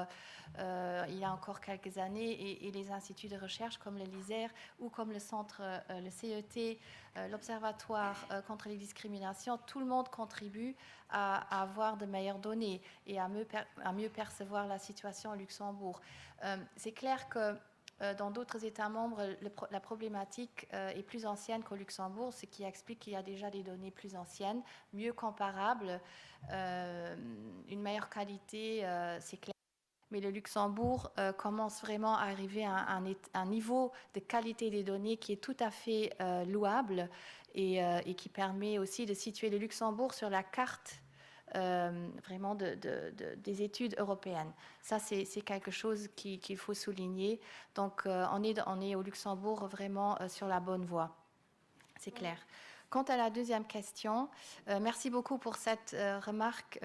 il y a encore quelques années, et les instituts de recherche comme le LISER ou comme le centre, le CET, l'Observatoire contre les discriminations, tout le monde contribue à avoir de meilleures données et à mieux percevoir la situation au Luxembourg. C'est clair que dans d'autres États membres, la problématique est plus ancienne qu'au Luxembourg, ce qui explique qu'il y a déjà des données plus anciennes, mieux comparables, une meilleure qualité, c'est clair. Mais le Luxembourg commence vraiment à arriver à un niveau de qualité des données qui est tout à fait louable et qui permet aussi de situer le Luxembourg sur la carte vraiment des études européennes. Ça, c'est quelque chose qu'il faut souligner. Donc, on est au Luxembourg vraiment sur la bonne voie. C'est clair. Quant à la deuxième question, merci beaucoup pour cette remarque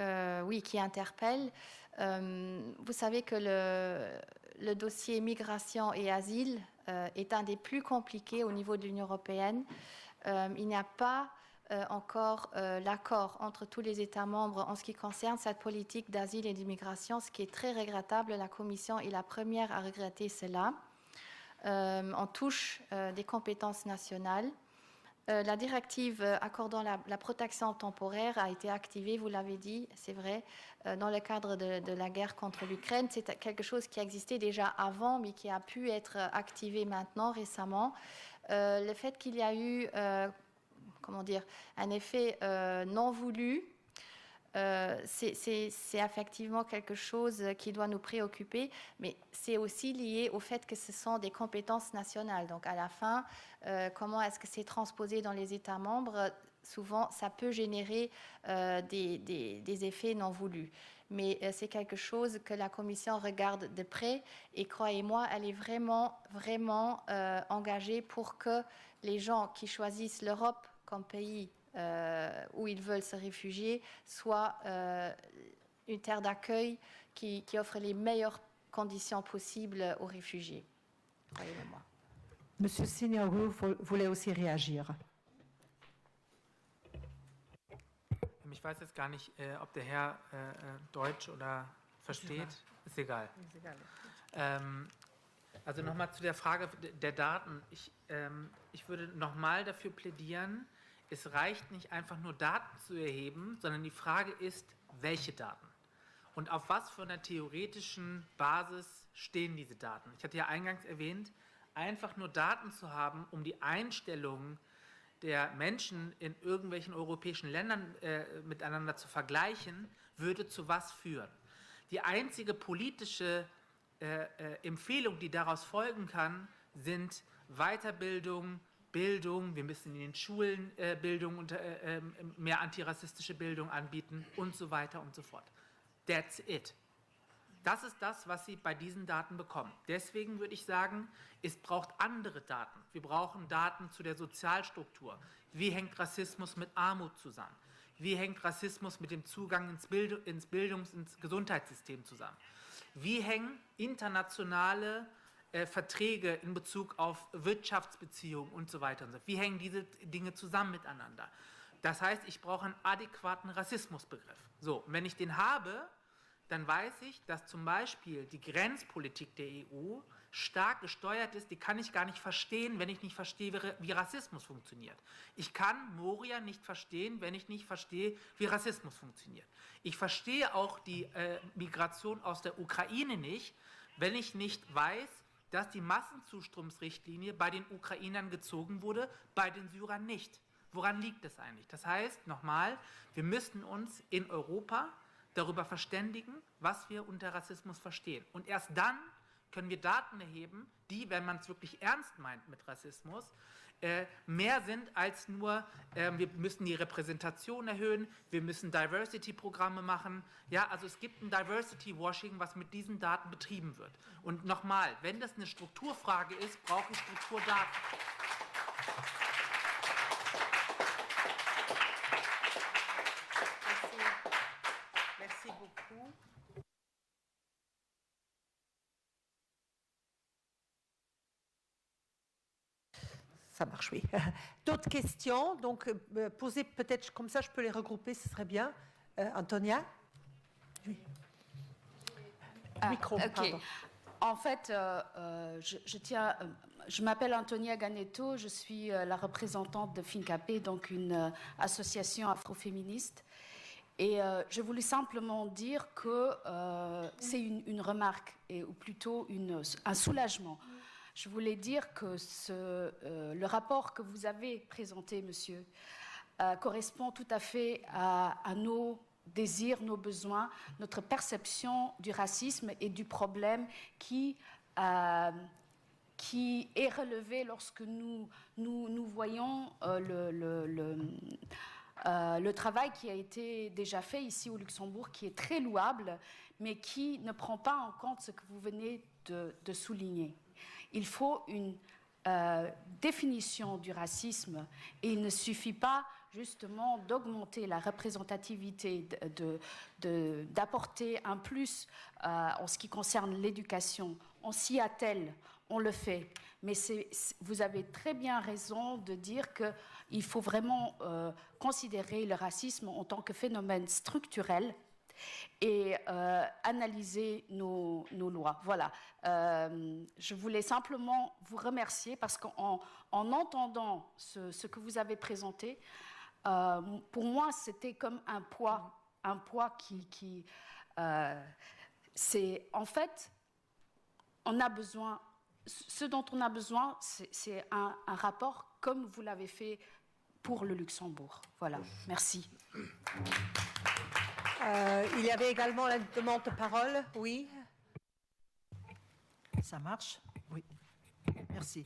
oui, qui interpelle. Vous savez que le dossier migration et asile est un des plus compliqués au niveau de l'Union européenne. Il n'y a pas encore l'accord entre tous les États membres en ce qui concerne cette politique d'asile et d'immigration, ce qui est très regrettable. La Commission est la première à regretter cela. On touche des compétences nationales. La directive accordant la protection temporaire a été activée, vous l'avez dit, c'est vrai, dans le cadre de la guerre contre l'Ukraine. C'est quelque chose qui existait déjà avant, mais qui a pu être activé maintenant, récemment. Le fait qu'il y a eu un effet non voulu, c'est effectivement quelque chose qui doit nous préoccuper, mais c'est aussi lié au fait que ce sont des compétences nationales. Donc à la fin, comment est-ce que c'est transposé dans les États membres? Souvent, ça peut générer des effets non voulus. Mais c'est quelque chose que la Commission regarde de près et croyez-moi, elle est vraiment, vraiment engagée pour que les gens qui choisissent l'Europe comme pays où ils veulent se réfugier soit une terre d'accueil qui offre les meilleures conditions possibles aux réfugiés. Croyez-le-moi. Monsieur Signoru voulait aussi réagir. Ich weiß jetzt gar nicht, ob der Herr Deutsch oder versteht. Ist egal. Also nochmal zu der Frage der Daten. Ich würde nochmal dafür plädieren, es reicht nicht einfach nur Daten zu erheben, sondern die Frage ist, welche Daten? Und auf was für einer theoretischen Basis stehen diese Daten? Ich hatte ja eingangs erwähnt, einfach nur Daten zu haben, um die Einstellungen der Menschen in irgendwelchen europäischen Ländern miteinander zu vergleichen, würde zu was führen? Die einzige politische Empfehlung, die daraus folgen kann, sind Weiterbildung, Bildung, wir müssen in den Schulen Bildung und mehr antirassistische Bildung anbieten und so weiter und so fort. That's it. Das ist das, was Sie bei diesen Daten bekommen. Deswegen würde ich sagen, es braucht andere Daten. Wir brauchen Daten zu der Sozialstruktur. Wie hängt Rassismus mit Armut zusammen? Wie hängt Rassismus mit dem Zugang ins ins Gesundheitssystem zusammen? Wie hängen internationale Verträge in Bezug auf Wirtschaftsbeziehungen und so weiter und so fort? Wie hängen diese Dinge zusammen miteinander? Das heißt, ich brauche einen adäquaten Rassismusbegriff. So, und wenn ich den habe, dann weiß ich, dass zum Beispiel die Grenzpolitik der EU stark gesteuert ist. Die kann ich gar nicht verstehen, wenn ich nicht verstehe, wie Rassismus funktioniert. Ich kann Moria nicht verstehen, wenn ich nicht verstehe, wie Rassismus funktioniert. Ich verstehe auch die Migration aus der Ukraine nicht, wenn ich nicht weiß, dass die Massenzustromsrichtlinie bei den Ukrainern gezogen wurde, bei den Syrern nicht. Woran liegt es eigentlich? Das heißt, nochmal, wir müssten uns in Europa darüber verständigen, was wir unter Rassismus verstehen. Und erst dann können wir Daten erheben, die, wenn man es wirklich ernst meint mit Rassismus, mehr sind als nur, wir müssen die Repräsentation erhöhen, wir müssen Diversity-Programme machen. Ja, also es gibt ein Diversity-Washing, was mit diesen Daten betrieben wird. Und nochmal, wenn das eine Strukturfrage ist, brauche ich Strukturdaten. Merci beaucoup. Ça marche, oui. D'autres questions? Donc, posez peut-être comme ça, je peux les regrouper, ce serait bien. Antonia? Oui. Micro, pardon. En fait, je m'appelle Antonia Ganetto, je suis la représentante de FINCAPE, donc une association afroféministe. Et je voulais simplement dire que c'est une remarque, ou plutôt un soulagement. Je voulais dire que le rapport que vous avez présenté, monsieur, correspond tout à fait à nos désirs, nos besoins, notre perception du racisme et du problème qui est relevé lorsque nous voyons le travail qui a été déjà fait ici au Luxembourg, qui est très louable, mais qui ne prend pas en compte ce que vous venez de souligner. Il faut une définition du racisme et il ne suffit pas justement d'augmenter la représentativité, d'apporter un plus en ce qui concerne l'éducation. On s'y attelle, on le fait. Mais vous avez très bien raison de dire qu'il faut vraiment considérer le racisme en tant que phénomène structurel et analyser nos lois. Voilà. Je voulais simplement vous remercier parce qu'en entendant ce que vous avez présenté, pour moi, c'était comme un poids qui c'est en fait, on a besoin. Ce dont on a besoin, c'est un rapport comme vous l'avez fait pour le Luxembourg. Voilà. Merci. Il y avait également la demande de parole. Oui. Ça marche? Oui. Merci.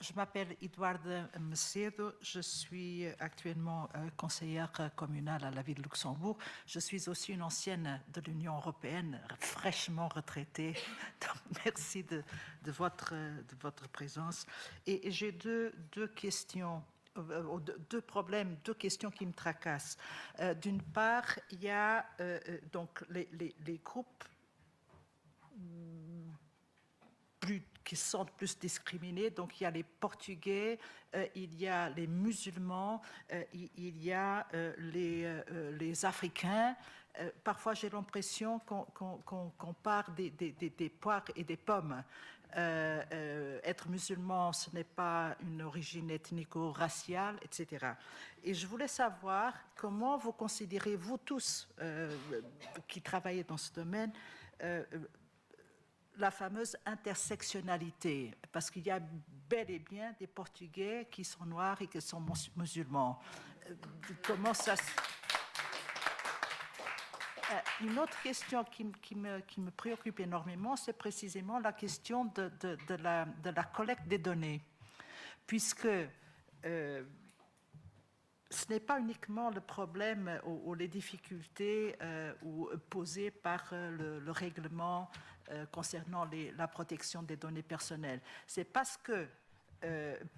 Je m'appelle Eduarde Macedo. Je suis actuellement conseillère communale à la ville de Luxembourg. Je suis aussi une ancienne de l'Union européenne, fraîchement retraitée. Donc, merci de votre présence. Et j'ai deux questions. Deux problèmes, deux questions qui me tracassent. D'une part, il y a donc les groupes qui sont plus discriminés. Donc, il y a les Portugais, il y a les musulmans, il y a les Africains. Parfois, j'ai l'impression qu'on part des poires et des pommes. Être musulman, ce n'est pas une origine ethnico-raciale, etc. Et je voulais savoir comment vous considérez, vous tous qui travaillez dans ce domaine, la fameuse intersectionnalité, parce qu'il y a bel et bien des Portugais qui sont noirs et qui sont musulmans. Comment ça se... Une autre question qui me préoccupe énormément, c'est précisément la question de la collecte des données. Puisque ce n'est pas uniquement le problème ou les difficultés posées par le règlement concernant la protection des données personnelles. C'est parce que,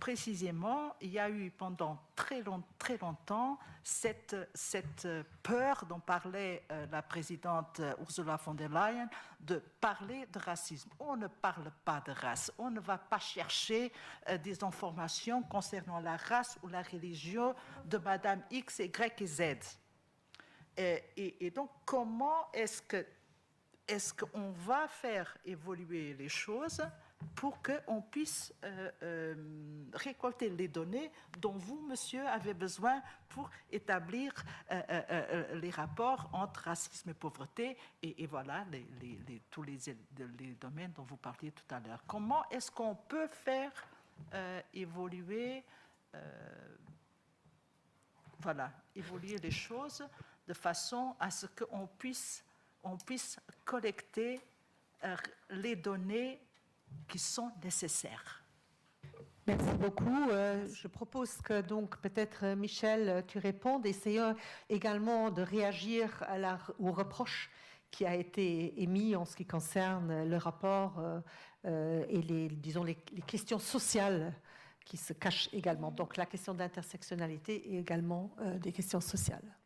précisément, il y a eu pendant très longtemps cette peur dont parlait la présidente Ursula von der Leyen de parler de racisme. On ne parle pas de race, on ne va pas chercher des informations concernant la race ou la religion de Madame X, Y et Z. Et donc, comment est-ce qu'on va faire évoluer les choses pour qu'on puisse récolter les données dont vous, monsieur, avez besoin pour établir les rapports entre racisme et pauvreté et voilà tous les domaines dont vous parliez tout à l'heure. Comment est-ce qu'on peut faire évoluer les choses de façon à ce qu'on puisse collecter les données qui sont nécessaires. Merci beaucoup. Je propose que donc peut-être Michel, tu répondes. Essayons également de réagir aux reproches qui a été émis en ce qui concerne le rapport et les questions sociales qui se cachent également. Donc la question d'intersectionnalité et également des questions sociales.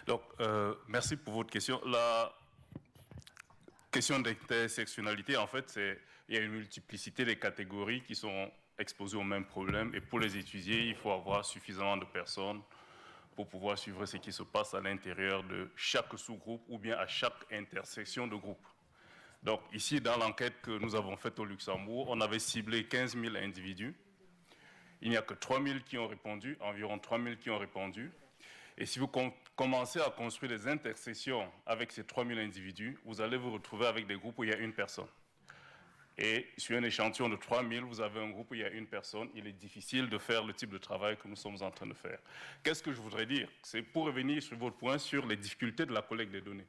Donc, merci pour votre question. La question d'intersectionnalité, en fait, il y a une multiplicité des catégories qui sont exposées au même problème. Et pour les étudier, il faut avoir suffisamment de personnes pour pouvoir suivre ce qui se passe à l'intérieur de chaque sous-groupe ou bien à chaque intersection de groupe. Donc, ici, dans l'enquête que nous avons faite au Luxembourg, on avait ciblé 15 000 individus. Il n'y a que 3 000 qui ont répondu, environ 3 000 qui ont répondu. Et si vous commencez à construire des intersections avec ces 3 000 individus, vous allez vous retrouver avec des groupes où il y a une personne. Et sur un échantillon de 3 000, vous avez un groupe où il y a une personne. Il est difficile de faire le type de travail que nous sommes en train de faire. Qu'est-ce que je voudrais dire? C'est pour revenir sur votre point sur les difficultés de la collecte des données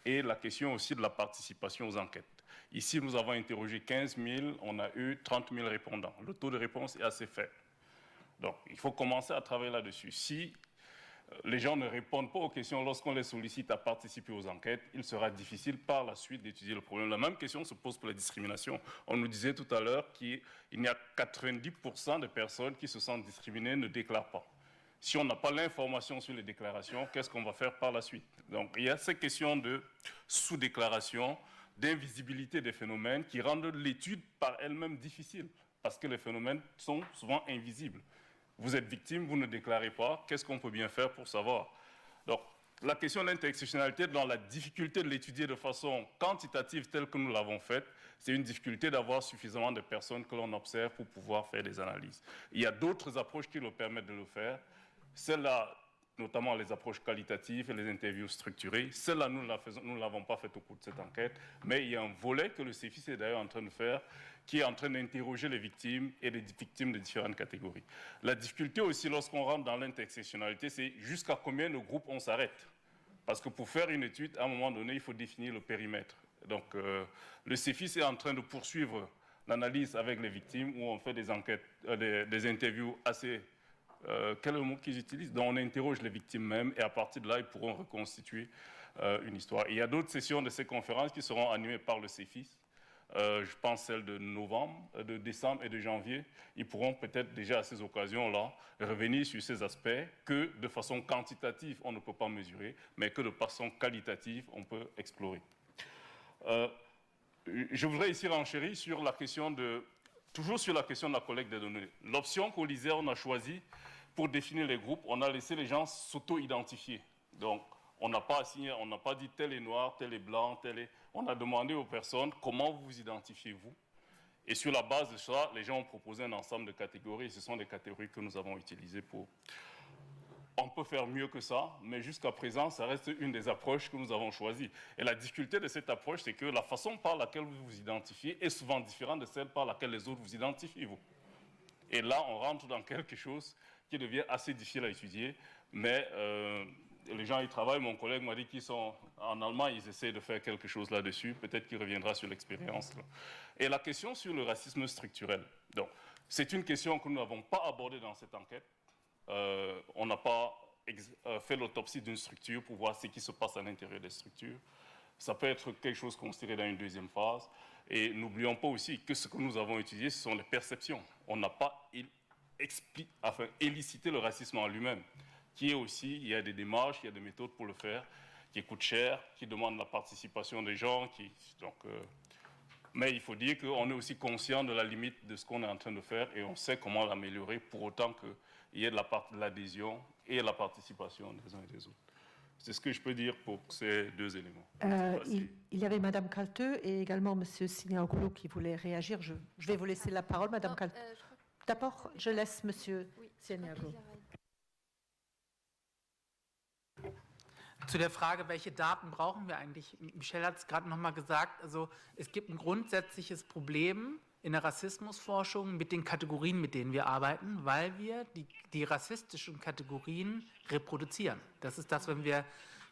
et la question aussi de la participation aux enquêtes. Ici, nous avons interrogé 15 000, on a eu 30 000 répondants. Le taux de réponse est assez faible. Donc, il faut commencer à travailler là-dessus. Si les gens ne répondent pas aux questions lorsqu'on les sollicite à participer aux enquêtes, il sera difficile par la suite d'étudier le problème. La même question se pose pour la discrimination. On nous disait tout à l'heure qu'il y a 90% de personnes qui se sentent discriminées ne déclarent pas. Si on n'a pas l'information sur les déclarations, qu'est-ce qu'on va faire par la suite? Donc il y a ces questions de sous-déclaration, d'invisibilité des phénomènes qui rendent l'étude par elle-même difficile parce que les phénomènes sont souvent invisibles. Vous êtes victime, vous ne déclarez pas, qu'est-ce qu'on peut bien faire pour savoir? Donc, la question de l'intersectionnalité, dans la difficulté de l'étudier de façon quantitative telle que nous l'avons faite, c'est une difficulté d'avoir suffisamment de personnes que l'on observe pour pouvoir faire des analyses. Il y a d'autres approches qui nous permettent de le faire. Celles-là, notamment les approches qualitatives et les interviews structurées, celles-là, nous ne l'avons pas faites au cours de cette enquête, mais il y a un volet que le CEFIS est d'ailleurs en train de faire, qui est en train d'interroger les victimes et les victimes de différentes catégories. La difficulté aussi, lorsqu'on rentre dans l'intersectionnalité, c'est jusqu'à combien de groupes on s'arrête. Parce que pour faire une étude, à un moment donné, il faut définir le périmètre. Donc, le CEFIS est en train de poursuivre l'analyse avec les victimes, où on fait des enquêtes, des interviews assez... quel est le mot qu'ils utilisent? Donc, on interroge les victimes même, et à partir de là, ils pourront reconstituer une histoire. Et il y a d'autres sessions de ces conférences qui seront animées par le CEFIS. Je pense celle de novembre, de décembre et de janvier. Ils pourront peut-être déjà à ces occasions-là revenir sur ces aspects que de façon quantitative on ne peut pas mesurer, mais que de façon qualitative on peut explorer. Je voudrais ici renchérir sur la question toujours sur la question de la collecte des données. L'option qu'au LISER on a choisie pour définir les groupes, on a laissé les gens s'auto-identifier. Donc, on n'a pas assigné, on n'a pas dit tel est noir, tel est blanc, tel est... On a demandé aux personnes comment vous identifiez-vous. Et sur la base de ça, les gens ont proposé un ensemble de catégories. Et ce sont des catégories que nous avons utilisées pour... On peut faire mieux que ça, mais jusqu'à présent, ça reste une des approches que nous avons choisies. Et la difficulté de cette approche, c'est que la façon par laquelle vous vous identifiez est souvent différente de celle par laquelle les autres vous identifient, vous. Et là, on rentre dans quelque chose qui devient assez difficile à étudier, mais... les gens y travaillent, mon collègue m'a dit qu'ils sont en Allemagne, ils essaient de faire quelque chose là-dessus, peut-être qu'il reviendra sur l'expérience. Et la question sur le racisme structurel. Donc, C'est une question que nous n'avons pas abordée dans cette enquête. On n'a pas fait l'autopsie d'une structure pour voir ce qui se passe à l'intérieur des structures. Ça peut être quelque chose considéré dans une deuxième phase. Et n'oublions pas aussi que ce que nous avons étudié, ce sont les perceptions. On n'a pas élicité le racisme en lui-même, qui est aussi, il y a des démarches, il y a des méthodes pour le faire, qui coûtent cher, qui demandent la participation des gens. Mais il faut dire qu'on est aussi conscient de la limite de ce qu'on est en train de faire et on sait comment l'améliorer pour autant qu'il y ait de l'adhésion et de la participation des uns et des autres. C'est ce que je peux dire pour ces deux éléments. Il y avait Mme Calteux et également M. Siniagoulou qui voulaient réagir. Je vais vous laisser la parole, Mme Calteux. D'abord, je laisse M. Siniagoulou. Zu der Frage, welche Daten brauchen wir eigentlich? Michelle hat es gerade noch mal gesagt, also es gibt ein grundsätzliches Problem in der Rassismusforschung mit den Kategorien, mit denen wir arbeiten, weil wir die rassistischen Kategorien reproduzieren. Das ist das, wenn wir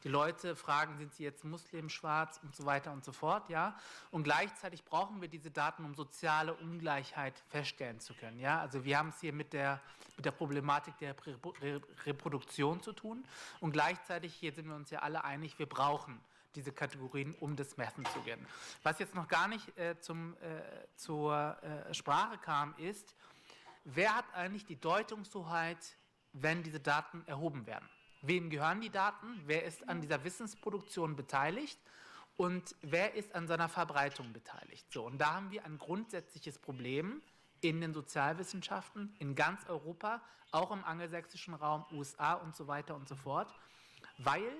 die Leute fragen, sind sie jetzt Muslim, schwarz und so weiter und so fort, ja? Und gleichzeitig brauchen wir diese Daten, um soziale Ungleichheit feststellen zu können, ja? Also wir haben es hier mit der Problematik der Reproduktion zu tun und gleichzeitig, hier sind wir uns ja alle einig, wir brauchen diese Kategorien, um das messen zu können. Was jetzt noch gar nicht zur Sprache kam, ist, wer hat eigentlich die Deutungshoheit, wenn diese Daten erhoben werden? Wem gehören die Daten? Wer ist an dieser Wissensproduktion beteiligt? Und wer ist an seiner Verbreitung beteiligt? So, und da haben wir ein grundsätzliches Problem in den Sozialwissenschaften in ganz Europa, auch im angelsächsischen Raum, USA und so weiter und so fort, weil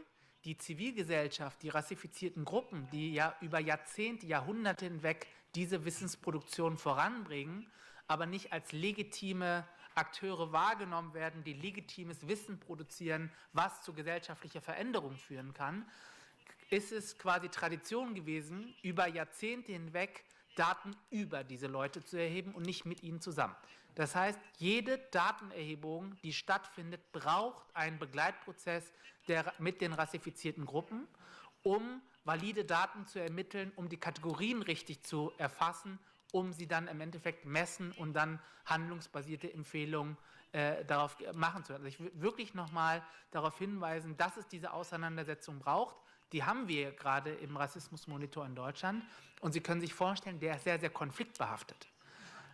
die Zivilgesellschaft, die rassifizierten Gruppen, die ja über Jahrzehnte, Jahrhunderte hinweg diese Wissensproduktion voranbringen, aber nicht als legitime Akteure wahrgenommen werden, die legitimes Wissen produzieren, was zu gesellschaftlicher Veränderung führen kann, ist es quasi Tradition gewesen, über Jahrzehnte hinweg Daten über diese Leute zu erheben und nicht mit ihnen zusammen. Das heißt, jede Datenerhebung, die stattfindet, braucht einen Begleitprozess mit den rassifizierten Gruppen, um valide Daten zu ermitteln, um die Kategorien richtig zu erfassen, um sie dann im Endeffekt messen und dann handlungsbasierte Empfehlungen darauf machen zu können. Also ich würde wirklich nochmal darauf hinweisen, dass es diese Auseinandersetzung braucht. Die haben wir gerade im Rassismusmonitor in Deutschland und Sie können sich vorstellen, der ist sehr, sehr konfliktbehaftet.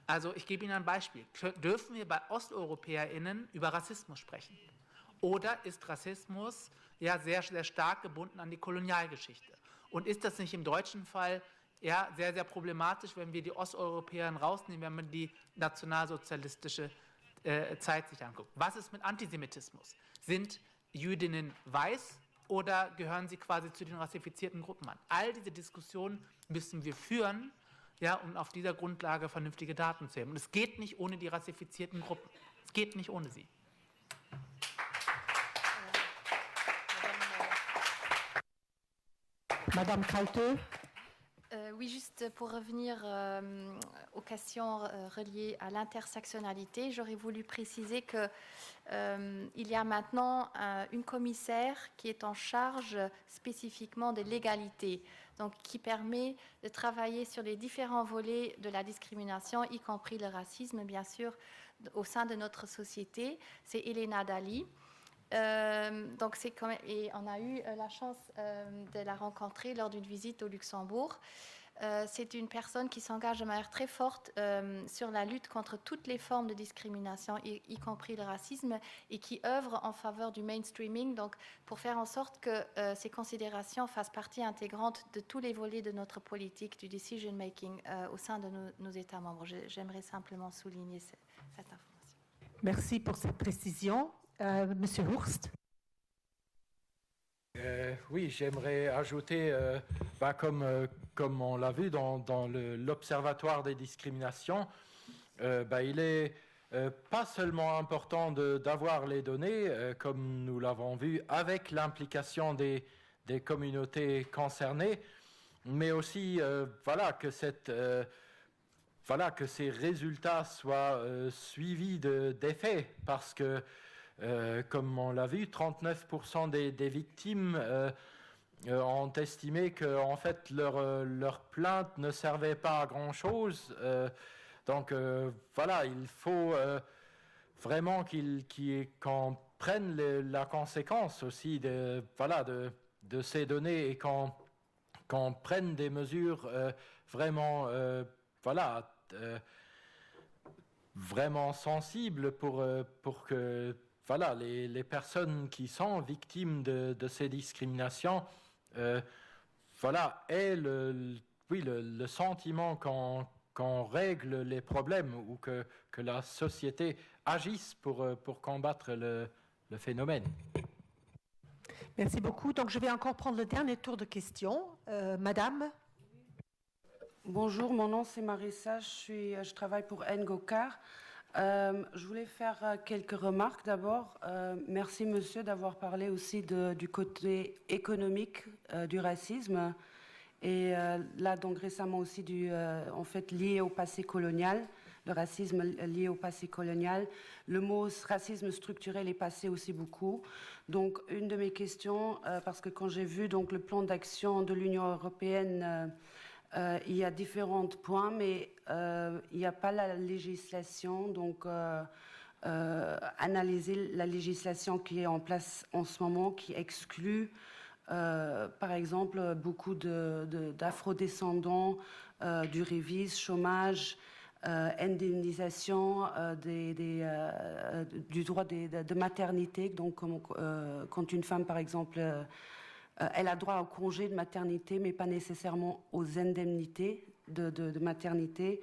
Also ich gebe Ihnen ein Beispiel. Dürfen wir bei OsteuropäerInnen über Rassismus sprechen? Oder ist Rassismus ja sehr, sehr stark gebunden an die Kolonialgeschichte? Und ist das nicht im deutschen Fall ja, sehr, sehr problematisch, wenn wir die Osteuropäer rausnehmen, wenn man die nationalsozialistische Zeit sich anguckt? Was ist mit Antisemitismus? Sind Jüdinnen weiß oder gehören sie quasi zu den rassifizierten Gruppen an? All diese Diskussionen müssen wir führen, ja, um auf dieser Grundlage vernünftige Daten zu haben. Und es geht nicht ohne die rassifizierten Gruppen. Es geht nicht ohne sie. Madame Calteux. Oui, juste pour revenir aux questions reliées à l'intersectionnalité, j'aurais voulu préciser qu'il y a maintenant une commissaire qui est en charge spécifiquement de l'égalité, donc qui permet de travailler sur les différents volets de la discrimination, y compris le racisme, bien sûr, au sein de notre société. C'est Elena Dali. Donc c'est quand même, et on a eu la chance de la rencontrer lors d'une visite au Luxembourg. C'est une personne qui s'engage de manière très forte sur la lutte contre toutes les formes de discrimination, y compris le racisme, et qui œuvre en faveur du mainstreaming, donc pour faire en sorte que ces considérations fassent partie intégrante de tous les volets de notre politique, du decision making au sein de nos États membres. J'aimerais simplement souligner cette information. Merci pour cette précision. Monsieur Hurst. Oui, j'aimerais ajouter, comme on l'a vu dans l'Observatoire des discriminations, il est pas seulement important d'avoir les données, comme nous l'avons vu, avec l'implication des communautés concernées, mais aussi que ces résultats soient suivis d'effets, parce que comme on l'a vu, 39% des victimes ont estimé que en fait, leur plainte ne servait pas à grand-chose. Donc voilà, il faut vraiment qu'on prenne la conséquence aussi de ces données et qu'on prenne des mesures vraiment vraiment sensibles pour que les personnes qui sont victimes de ces discriminations aient le sentiment qu'on règle les problèmes ou que la société agisse pour combattre le phénomène. Merci beaucoup. Donc, je vais encore prendre le dernier tour de questions. Madame. Bonjour, mon nom c'est Marissa, je travaille pour Ngokar. Je voulais faire quelques remarques d'abord. Merci monsieur d'avoir parlé aussi du côté économique du racisme et là donc récemment aussi en fait lié au passé colonial, le racisme lié au passé colonial. Le mot racisme structurel est passé aussi beaucoup. Donc une de mes questions, parce que quand j'ai vu donc le plan d'action de l'Union européenne, il y a différents points, mais il n'y a pas la législation. Donc, analyser la législation qui est en place en ce moment, qui exclut, par exemple, beaucoup d'afro-descendants du révis, chômage, indemnisation du droit de maternité. Donc, quand une femme, par exemple, elle a droit au congé de maternité, mais pas nécessairement aux indemnités de maternité.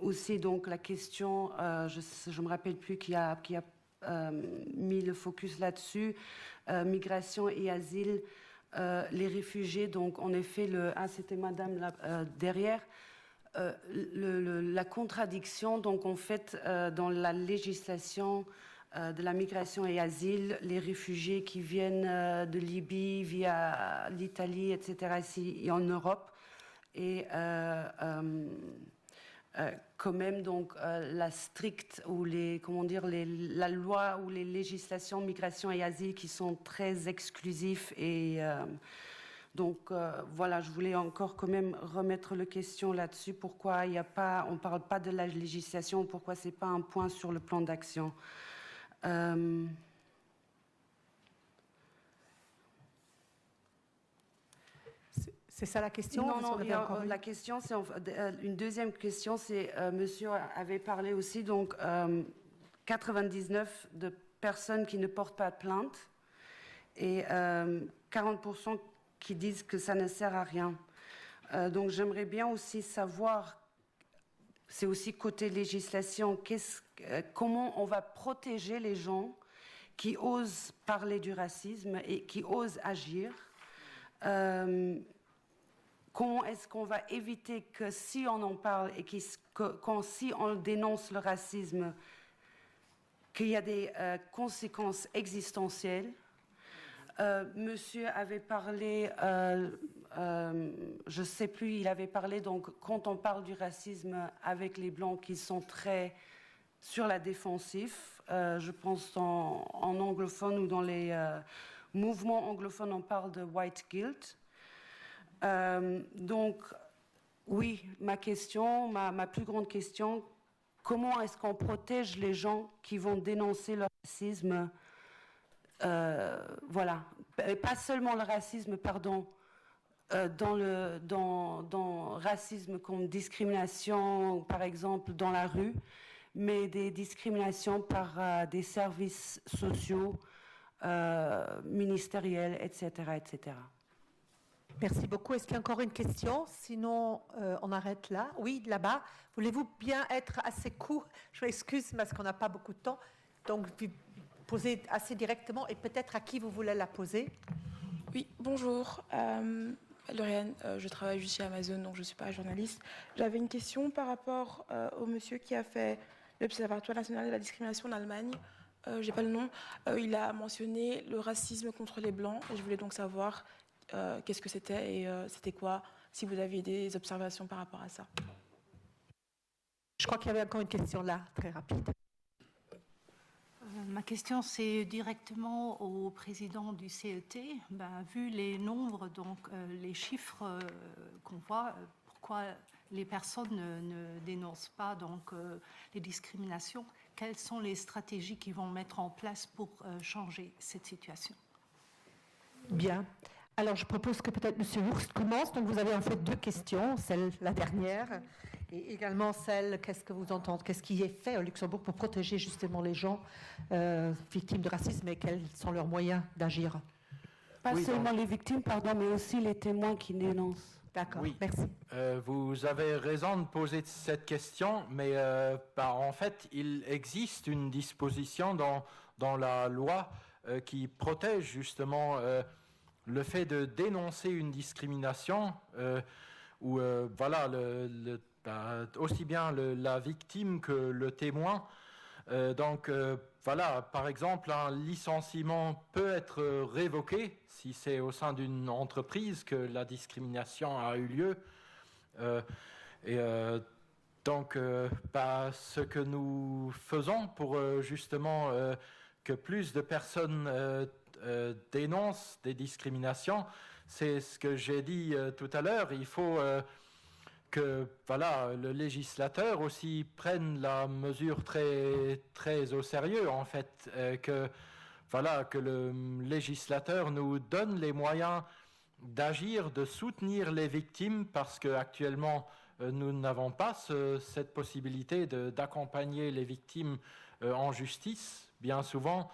Aussi, donc, la question, je ne me rappelle plus qui a mis le focus là-dessus, migration et asile, les réfugiés. Donc, en effet, c'était madame là, derrière. La contradiction, donc, en fait, dans la législation de la migration et asile, les réfugiés qui viennent de Libye via l'Italie, etc., ici et en Europe. Et quand même, donc, la stricte ou la loi ou les législations migration et asile qui sont très exclusifs. Et donc, voilà, je voulais encore quand même remettre la question là-dessus. Pourquoi on ne parle pas de la législation, pourquoi ce n'est pas un point sur le plan d'action? C'est ça la question? Non, la question, c'est une deuxième question. C'est monsieur avait parlé aussi, donc 99 de personnes qui ne portent pas de plainte et 40% qui disent que ça ne sert à rien. Donc j'aimerais bien aussi savoir, c'est aussi côté législation, comment on va protéger les gens qui osent parler du racisme et qui osent agir. Comment est-ce qu'on va éviter que si on en parle et si on dénonce le racisme, qu'il y a des conséquences existentielles? Monsieur avait parlé, je ne sais plus, il avait parlé, donc quand on parle du racisme avec les Blancs qui sont très sur la défensive, je pense en anglophone ou dans les mouvements anglophones, on parle de white guilt. Donc, oui, ma plus grande question, comment est-ce qu'on protège les gens qui vont dénoncer le racisme? Voilà, pas seulement le racisme, pardon, dans racisme comme discrimination, par exemple, dans la rue, mais des discriminations par des services sociaux, ministériels, etc., etc. Merci beaucoup. Est-ce qu'il y a encore une question? Sinon, on arrête là. Oui, là-bas. Voulez-vous bien être assez court? Je m'excuse parce qu'on n'a pas beaucoup de temps. Donc, poser assez directement et peut-être à qui vous voulez la poser. Oui, bonjour. Lauriane, je travaille juste chez Amazon, donc je ne suis pas journaliste. J'avais une question par rapport au monsieur qui a fait l'Observatoire national de la discrimination en Allemagne. Je n'ai pas le nom. Il a mentionné le racisme contre les Blancs. Et je voulais donc savoir qu'est-ce que c'était et c'était quoi, si vous aviez des observations par rapport à ça. Je crois qu'il y avait encore une question là, très rapide. Ma question, c'est directement au président du CET. Vu les nombres, donc les chiffres qu'on voit, pourquoi les personnes ne dénoncent pas donc, les discriminations. Quelles sont les stratégies qu'ils vont mettre en place pour changer cette situation? Bien. Alors, je propose que peut-être M. Wurst commence. Donc, vous avez en fait 2 questions, la dernière, et également celle, qu'est-ce que vous entendez, qu'est-ce qui est fait au Luxembourg pour protéger justement les gens victimes de racisme et quels sont leurs moyens d'agir? Pas seulement les victimes, pardon, mais aussi les témoins qui dénoncent. D'accord, merci. Vous avez raison de poser cette question, mais en fait, il existe une disposition dans la loi qui protège justement le fait de dénoncer une discrimination où voilà, aussi bien la victime que le témoin. Donc voilà, par exemple, un licenciement peut être révoqué si c'est au sein d'une entreprise que la discrimination a eu lieu. Donc, ce que nous faisons pour justement que plus de personnes dénoncent des discriminations, c'est ce que j'ai dit tout à l'heure. Il faut que voilà, le législateur aussi prenne la mesure très, très au sérieux, en fait, que le législateur nous donne les moyens d'agir, de soutenir les victimes, parce qu'actuellement, nous n'avons pas cette possibilité d'accompagner les victimes en justice. Bien souvent,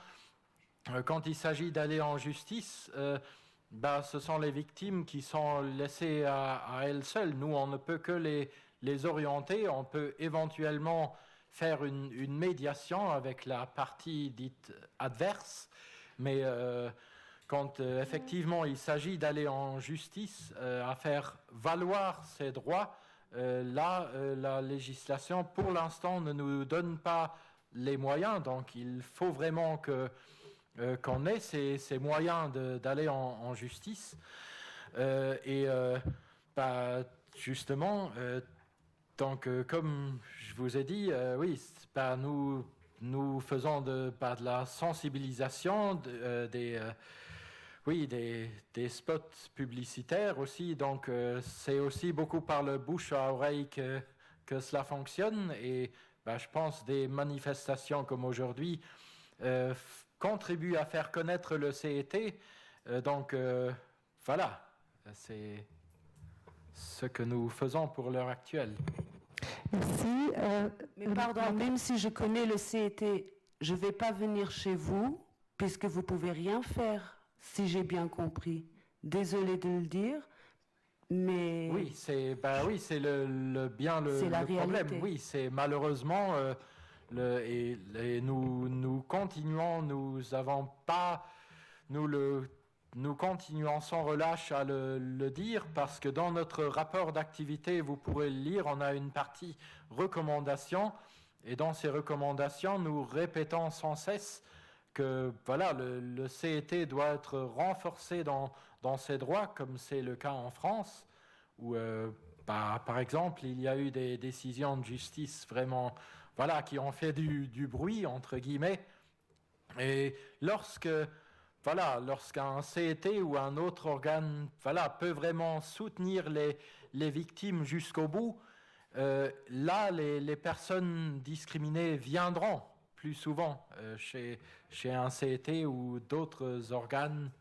quand il s'agit d'aller en justice, ce sont les victimes qui sont laissées à elles seules. Nous, on ne peut que les orienter. On peut éventuellement faire une médiation avec la partie dite adverse, mais quand effectivement il s'agit d'aller en justice, à faire valoir ses droits, la législation, pour l'instant, ne nous donne pas les moyens. Donc, il faut vraiment qu'on ait ces moyens d'aller en justice. Justement, donc, comme je vous ai dit, oui, nous faisons de la sensibilisation, des spots publicitaires aussi. Donc, c'est aussi beaucoup par le bouche à oreille que cela fonctionne. Et je pense des manifestations comme aujourd'hui contribuent à faire connaître le CET. Donc, voilà, c'est ce que nous faisons pour l'heure actuelle. Merci. Mais pardon, même si je connais le CET, je ne vais pas venir chez vous, puisque vous ne pouvez rien faire, si j'ai bien compris. Désolée de le dire, mais... Oui, c'est bien le problème. Oui, c'est malheureusement... et nous continuons, nous continuons sans relâche à le dire, parce que dans notre rapport d'activité, vous pourrez le lire, on a une partie recommandations, et dans ces recommandations, nous répétons sans cesse que voilà, le CET doit être renforcé dans ses droits, comme c'est le cas en France, où par exemple, il y a eu des décisions de justice vraiment... Voilà, qui ont fait du bruit, entre guillemets. Et lorsqu'un CET ou un autre organe peut vraiment soutenir les victimes jusqu'au bout, là, les personnes discriminées viendront plus souvent chez un CET ou d'autres organes.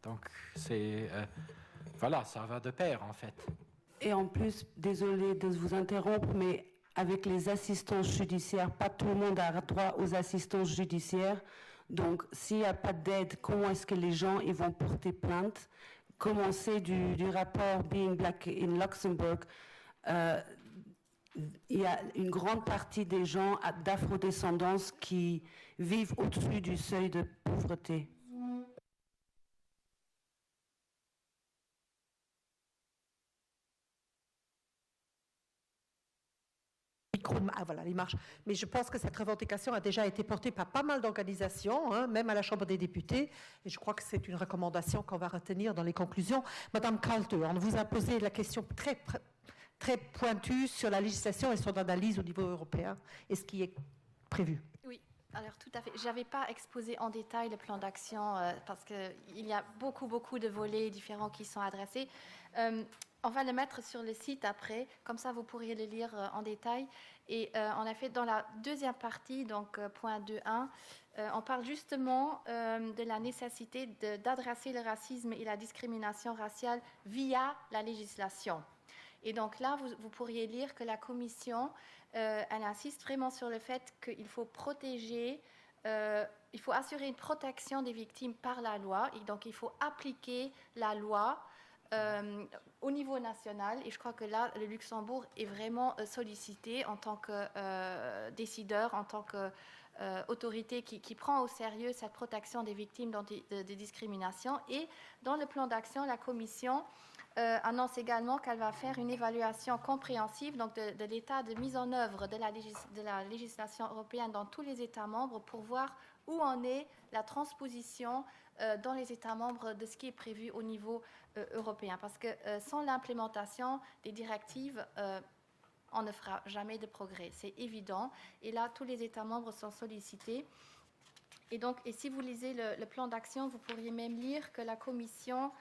Donc, ça va de pair, en fait. Et en plus, désolée de vous interrompre, mais... Avec les assistances judiciaires, pas tout le monde a droit aux assistances judiciaires. Donc, s'il n'y a pas d'aide, comment est-ce que les gens ils vont porter plainte? Comme on sait du rapport Being Black in Luxembourg, il y a une grande partie des gens d'afrodescendance qui vivent au-dessus du seuil de pauvreté. Ah voilà, il marche. Mais je pense que cette revendication a déjà été portée par pas mal d'organisations, même à la Chambre des députés, et je crois que c'est une recommandation qu'on va retenir dans les conclusions. Madame Kalte, on vous a posé la question très pointue sur la législation et son analyse au niveau européen et ce qui est prévu. Oui. Alors tout à fait. Je n'avais pas exposé en détail le plan d'action parce qu'il y a beaucoup de volets différents qui sont adressés. On va le mettre sur le site après, comme ça vous pourriez le lire en détail. Et en effet, dans la deuxième partie, donc point 2.1, on parle justement de la nécessité d'adresser le racisme et la discrimination raciale via la législation. Et donc là, vous pourriez lire que la Commission, elle insiste vraiment sur le fait qu'il faut protéger, il faut assurer une protection des victimes par la loi, et donc il faut appliquer la loi au niveau national, et je crois que là, le Luxembourg est vraiment sollicité en tant que décideur, en tant qu'autorité qui prend au sérieux cette protection des victimes de discrimination. Et dans le plan d'action, la Commission annonce également qu'elle va faire une évaluation compréhensive donc de l'état de mise en œuvre de la législation européenne dans tous les États membres pour voir où en est la transposition dans les États membres de ce qui est prévu au niveau européen. Parce que sans l'implémentation des directives, on ne fera jamais de progrès, c'est évident. Et là, tous les États membres sont sollicités. Et si vous lisez le plan d'action, vous pourriez même lire que la Commission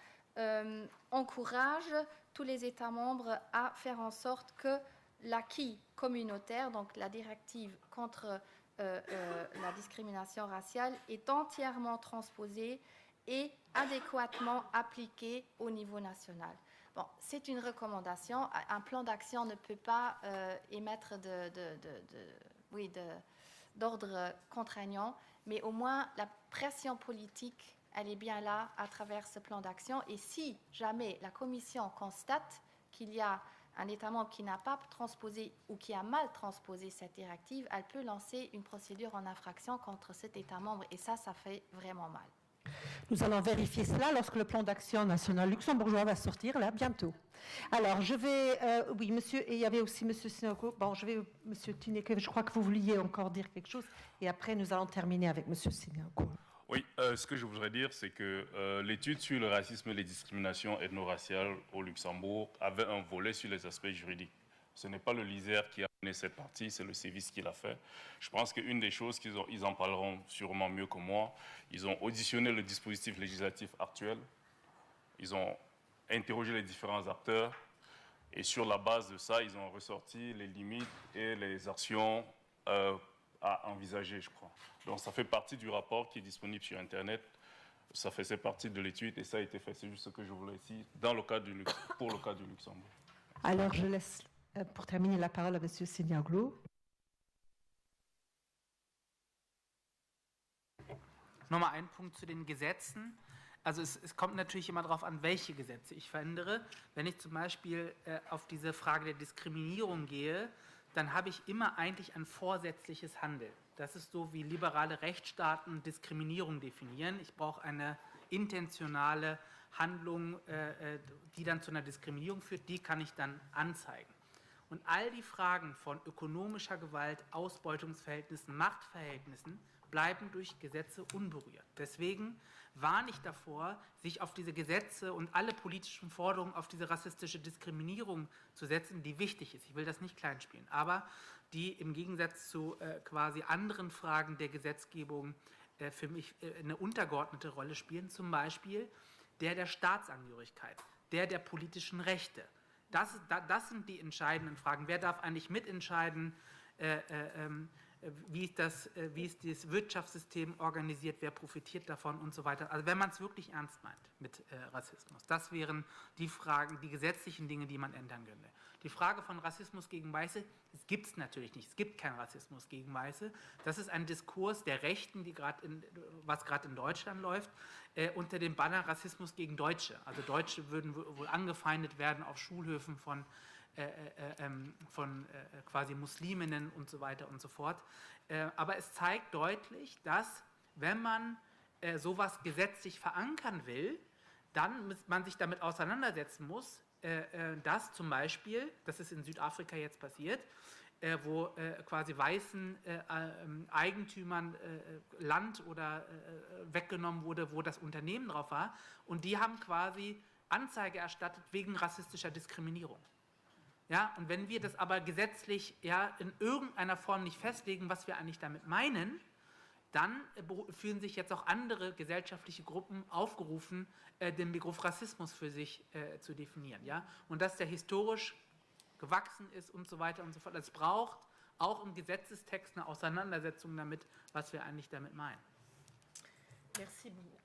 encourage tous les États membres à faire en sorte que l'acquis communautaire, donc la directive contre la discrimination raciale, est entièrement transposée et adéquatement appliquée au niveau national. Bon, c'est une recommandation. Un plan d'action ne peut pas émettre d'ordre contraignant, mais au moins la pression politique, elle est bien là à travers ce plan d'action. Et si jamais la Commission constate qu'il y a un État membre qui n'a pas transposé ou qui a mal transposé cette directive, elle peut lancer une procédure en infraction contre cet État membre. Et ça fait vraiment mal. Nous allons vérifier cela lorsque le plan d'action national luxembourgeois va sortir, là, bientôt. Alors, je vais... oui, monsieur, et il y avait aussi monsieur Sinako. Bon, je vais... Monsieur Tineke, je crois que vous vouliez encore dire quelque chose. Et après, nous allons terminer avec monsieur Sinako. Oui, ce que je voudrais dire, c'est que l'étude sur le racisme et les discriminations ethno-raciales au Luxembourg avait un volet sur les aspects juridiques. Ce n'est pas le LISER qui a mené cette partie, c'est le CEVIS qui l'a fait. Je pense qu'une des choses ils en parleront sûrement mieux que moi, ils ont auditionné le dispositif législatif actuel, ils ont interrogé les différents acteurs, et sur la base de ça, ils ont ressorti les limites et les actions à envisager, je crois. Donc ça fait partie du rapport qui est disponible sur Internet, ça faisait partie de l'étude et ça a été fait. C'est juste ce que je voulais ici, pour le cas du Luxembourg. Alors je laisse pour terminer la parole à M. Siniaglou. Nochmal ein Punkt zu den Gesetzen. Also es kommt natürlich immer darauf an, welche Gesetze ich verändere. Wenn ich zum Beispiel auf diese Frage der Diskriminierung gehe, dann habe ich immer eigentlich ein vorsätzliches Handeln. Das ist so, wie liberale Rechtsstaaten Diskriminierung definieren. Ich brauche eine intentionale Handlung, die dann zu einer Diskriminierung führt, die kann ich dann anzeigen. Und all die Fragen von ökonomischer Gewalt, Ausbeutungsverhältnissen, Machtverhältnissen bleiben durch Gesetze unberührt. Deswegen warne ich davor, sich auf diese Gesetze und alle politischen Forderungen auf diese rassistische Diskriminierung zu setzen, die wichtig ist. Ich will das nicht kleinspielen, aber die im Gegensatz zu quasi anderen Fragen der Gesetzgebung für mich eine untergeordnete Rolle spielen, zum Beispiel der Staatsangehörigkeit, der politischen Rechte. Das sind die entscheidenden Fragen. Wer darf eigentlich mitentscheiden, wie ist das Wirtschaftssystem organisiert, wer profitiert davon und so weiter. Also wenn man es wirklich ernst meint mit Rassismus. Das wären die Fragen, die gesetzlichen Dinge, die man ändern könnte. Die Frage von Rassismus gegen Weiße, es gibt es natürlich nicht. Es gibt keinen Rassismus gegen Weiße. Das ist ein Diskurs der Rechten, was gerade in Deutschland läuft, unter dem Banner Rassismus gegen Deutsche. Also Deutsche würden wohl angefeindet werden auf Schulhöfen von quasi Musliminnen und so weiter und so fort. Aber es zeigt deutlich, dass wenn man sowas gesetzlich verankern will, dann man sich damit auseinandersetzen muss, dass zum Beispiel, das ist in Südafrika jetzt passiert, wo quasi weißen Eigentümern Land oder weggenommen wurde, wo das Unternehmen drauf war, und die haben quasi Anzeige erstattet wegen rassistischer Diskriminierung. Ja, und wenn wir das aber gesetzlich in irgendeiner Form nicht festlegen, was wir eigentlich damit meinen, dann fühlen sich jetzt auch andere gesellschaftliche Gruppen aufgerufen, den Begriff Rassismus für sich zu definieren. Ja? Und dass der historisch gewachsen ist und so weiter und so fort. Es braucht auch im Gesetzestext eine Auseinandersetzung damit, was wir eigentlich damit meinen. Merci beaucoup.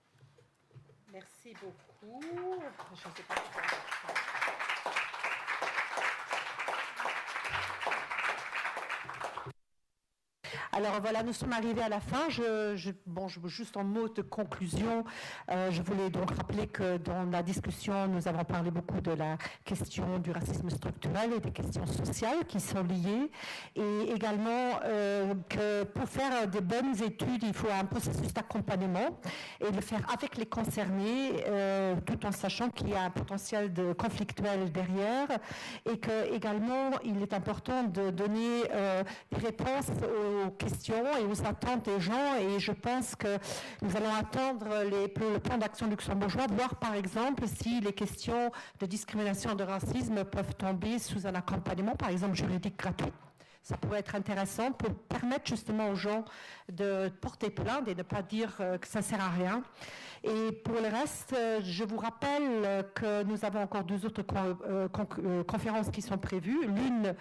Merci beaucoup. Je sais pas. Alors voilà, nous sommes arrivés à la fin. Juste en mot de conclusion, je voulais donc rappeler que dans la discussion, nous avons parlé beaucoup de la question du racisme structurel et des questions sociales qui sont liées, et également que pour faire de bonnes études, il faut un processus d'accompagnement et le faire avec les concernés, tout en sachant qu'il y a un potentiel de conflictuel derrière, et que également il est important de donner des réponses aux questions et aux attentes des gens, et je pense que nous allons attendre le plan d'action luxembourgeois, voir par exemple si les questions de discrimination et de racisme peuvent tomber sous un accompagnement, par exemple juridique gratuit. Ça pourrait être intéressant pour permettre justement aux gens de porter plainte et de ne pas dire que ça ne sert à rien. Et pour le reste, je vous rappelle que nous avons encore 2 autres conférences qui sont prévues. L'une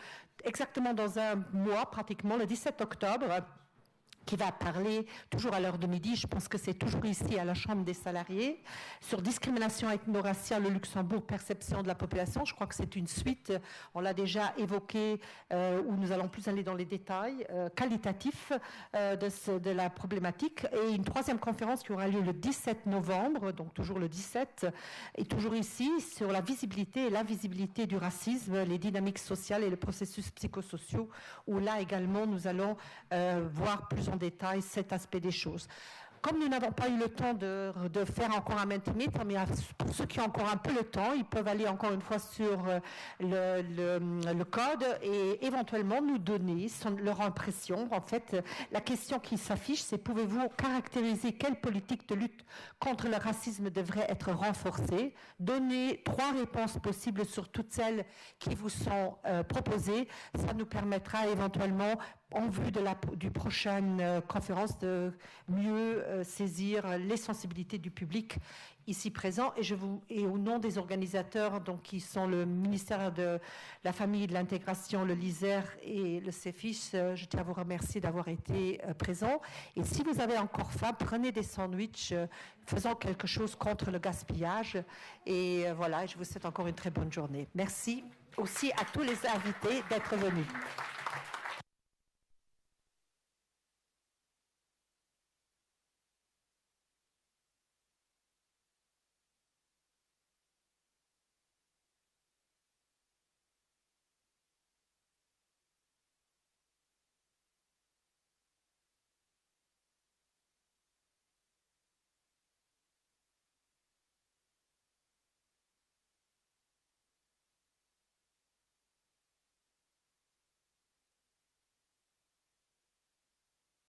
exactement dans un mois, pratiquement, le 17 octobre, qui va parler, toujours à l'heure de midi, je pense que c'est toujours ici à la Chambre des salariés, sur discrimination ethno-raciale au Luxembourg, perception de la population. Je crois que c'est une suite, on l'a déjà évoqué, où nous allons plus aller dans les détails qualitatifs de la problématique. Et une 3e conférence qui aura lieu le 17 novembre, donc toujours le 17, et toujours ici, sur la visibilité et l'invisibilité du racisme, les dynamiques sociales et les processus psychosociaux, où là également nous allons voir plus en détail cet aspect des choses. Comme nous n'avons pas eu le temps de faire encore un Mentimeter, mais pour ceux qui ont encore un peu le temps, ils peuvent aller encore une fois sur le code et éventuellement nous donner leur impression. En fait, la question qui s'affiche, c'est: pouvez-vous caractériser quelle politique de lutte contre le racisme devrait être renforcée? Donner 3 réponses possibles sur toutes celles qui vous sont proposées. Ça nous permettra éventuellement, en vue du prochaine conférence, de mieux saisir les sensibilités du public ici présent. Et au nom des organisateurs, donc, qui sont le ministère de la Famille et de l'Intégration, le LISER et le CEFIS, je tiens à vous remercier d'avoir été présents. Et si vous avez encore faim, prenez des sandwichs, faisons quelque chose contre le gaspillage. Et voilà, je vous souhaite encore une très bonne journée. Merci aussi à tous les invités d'être venus.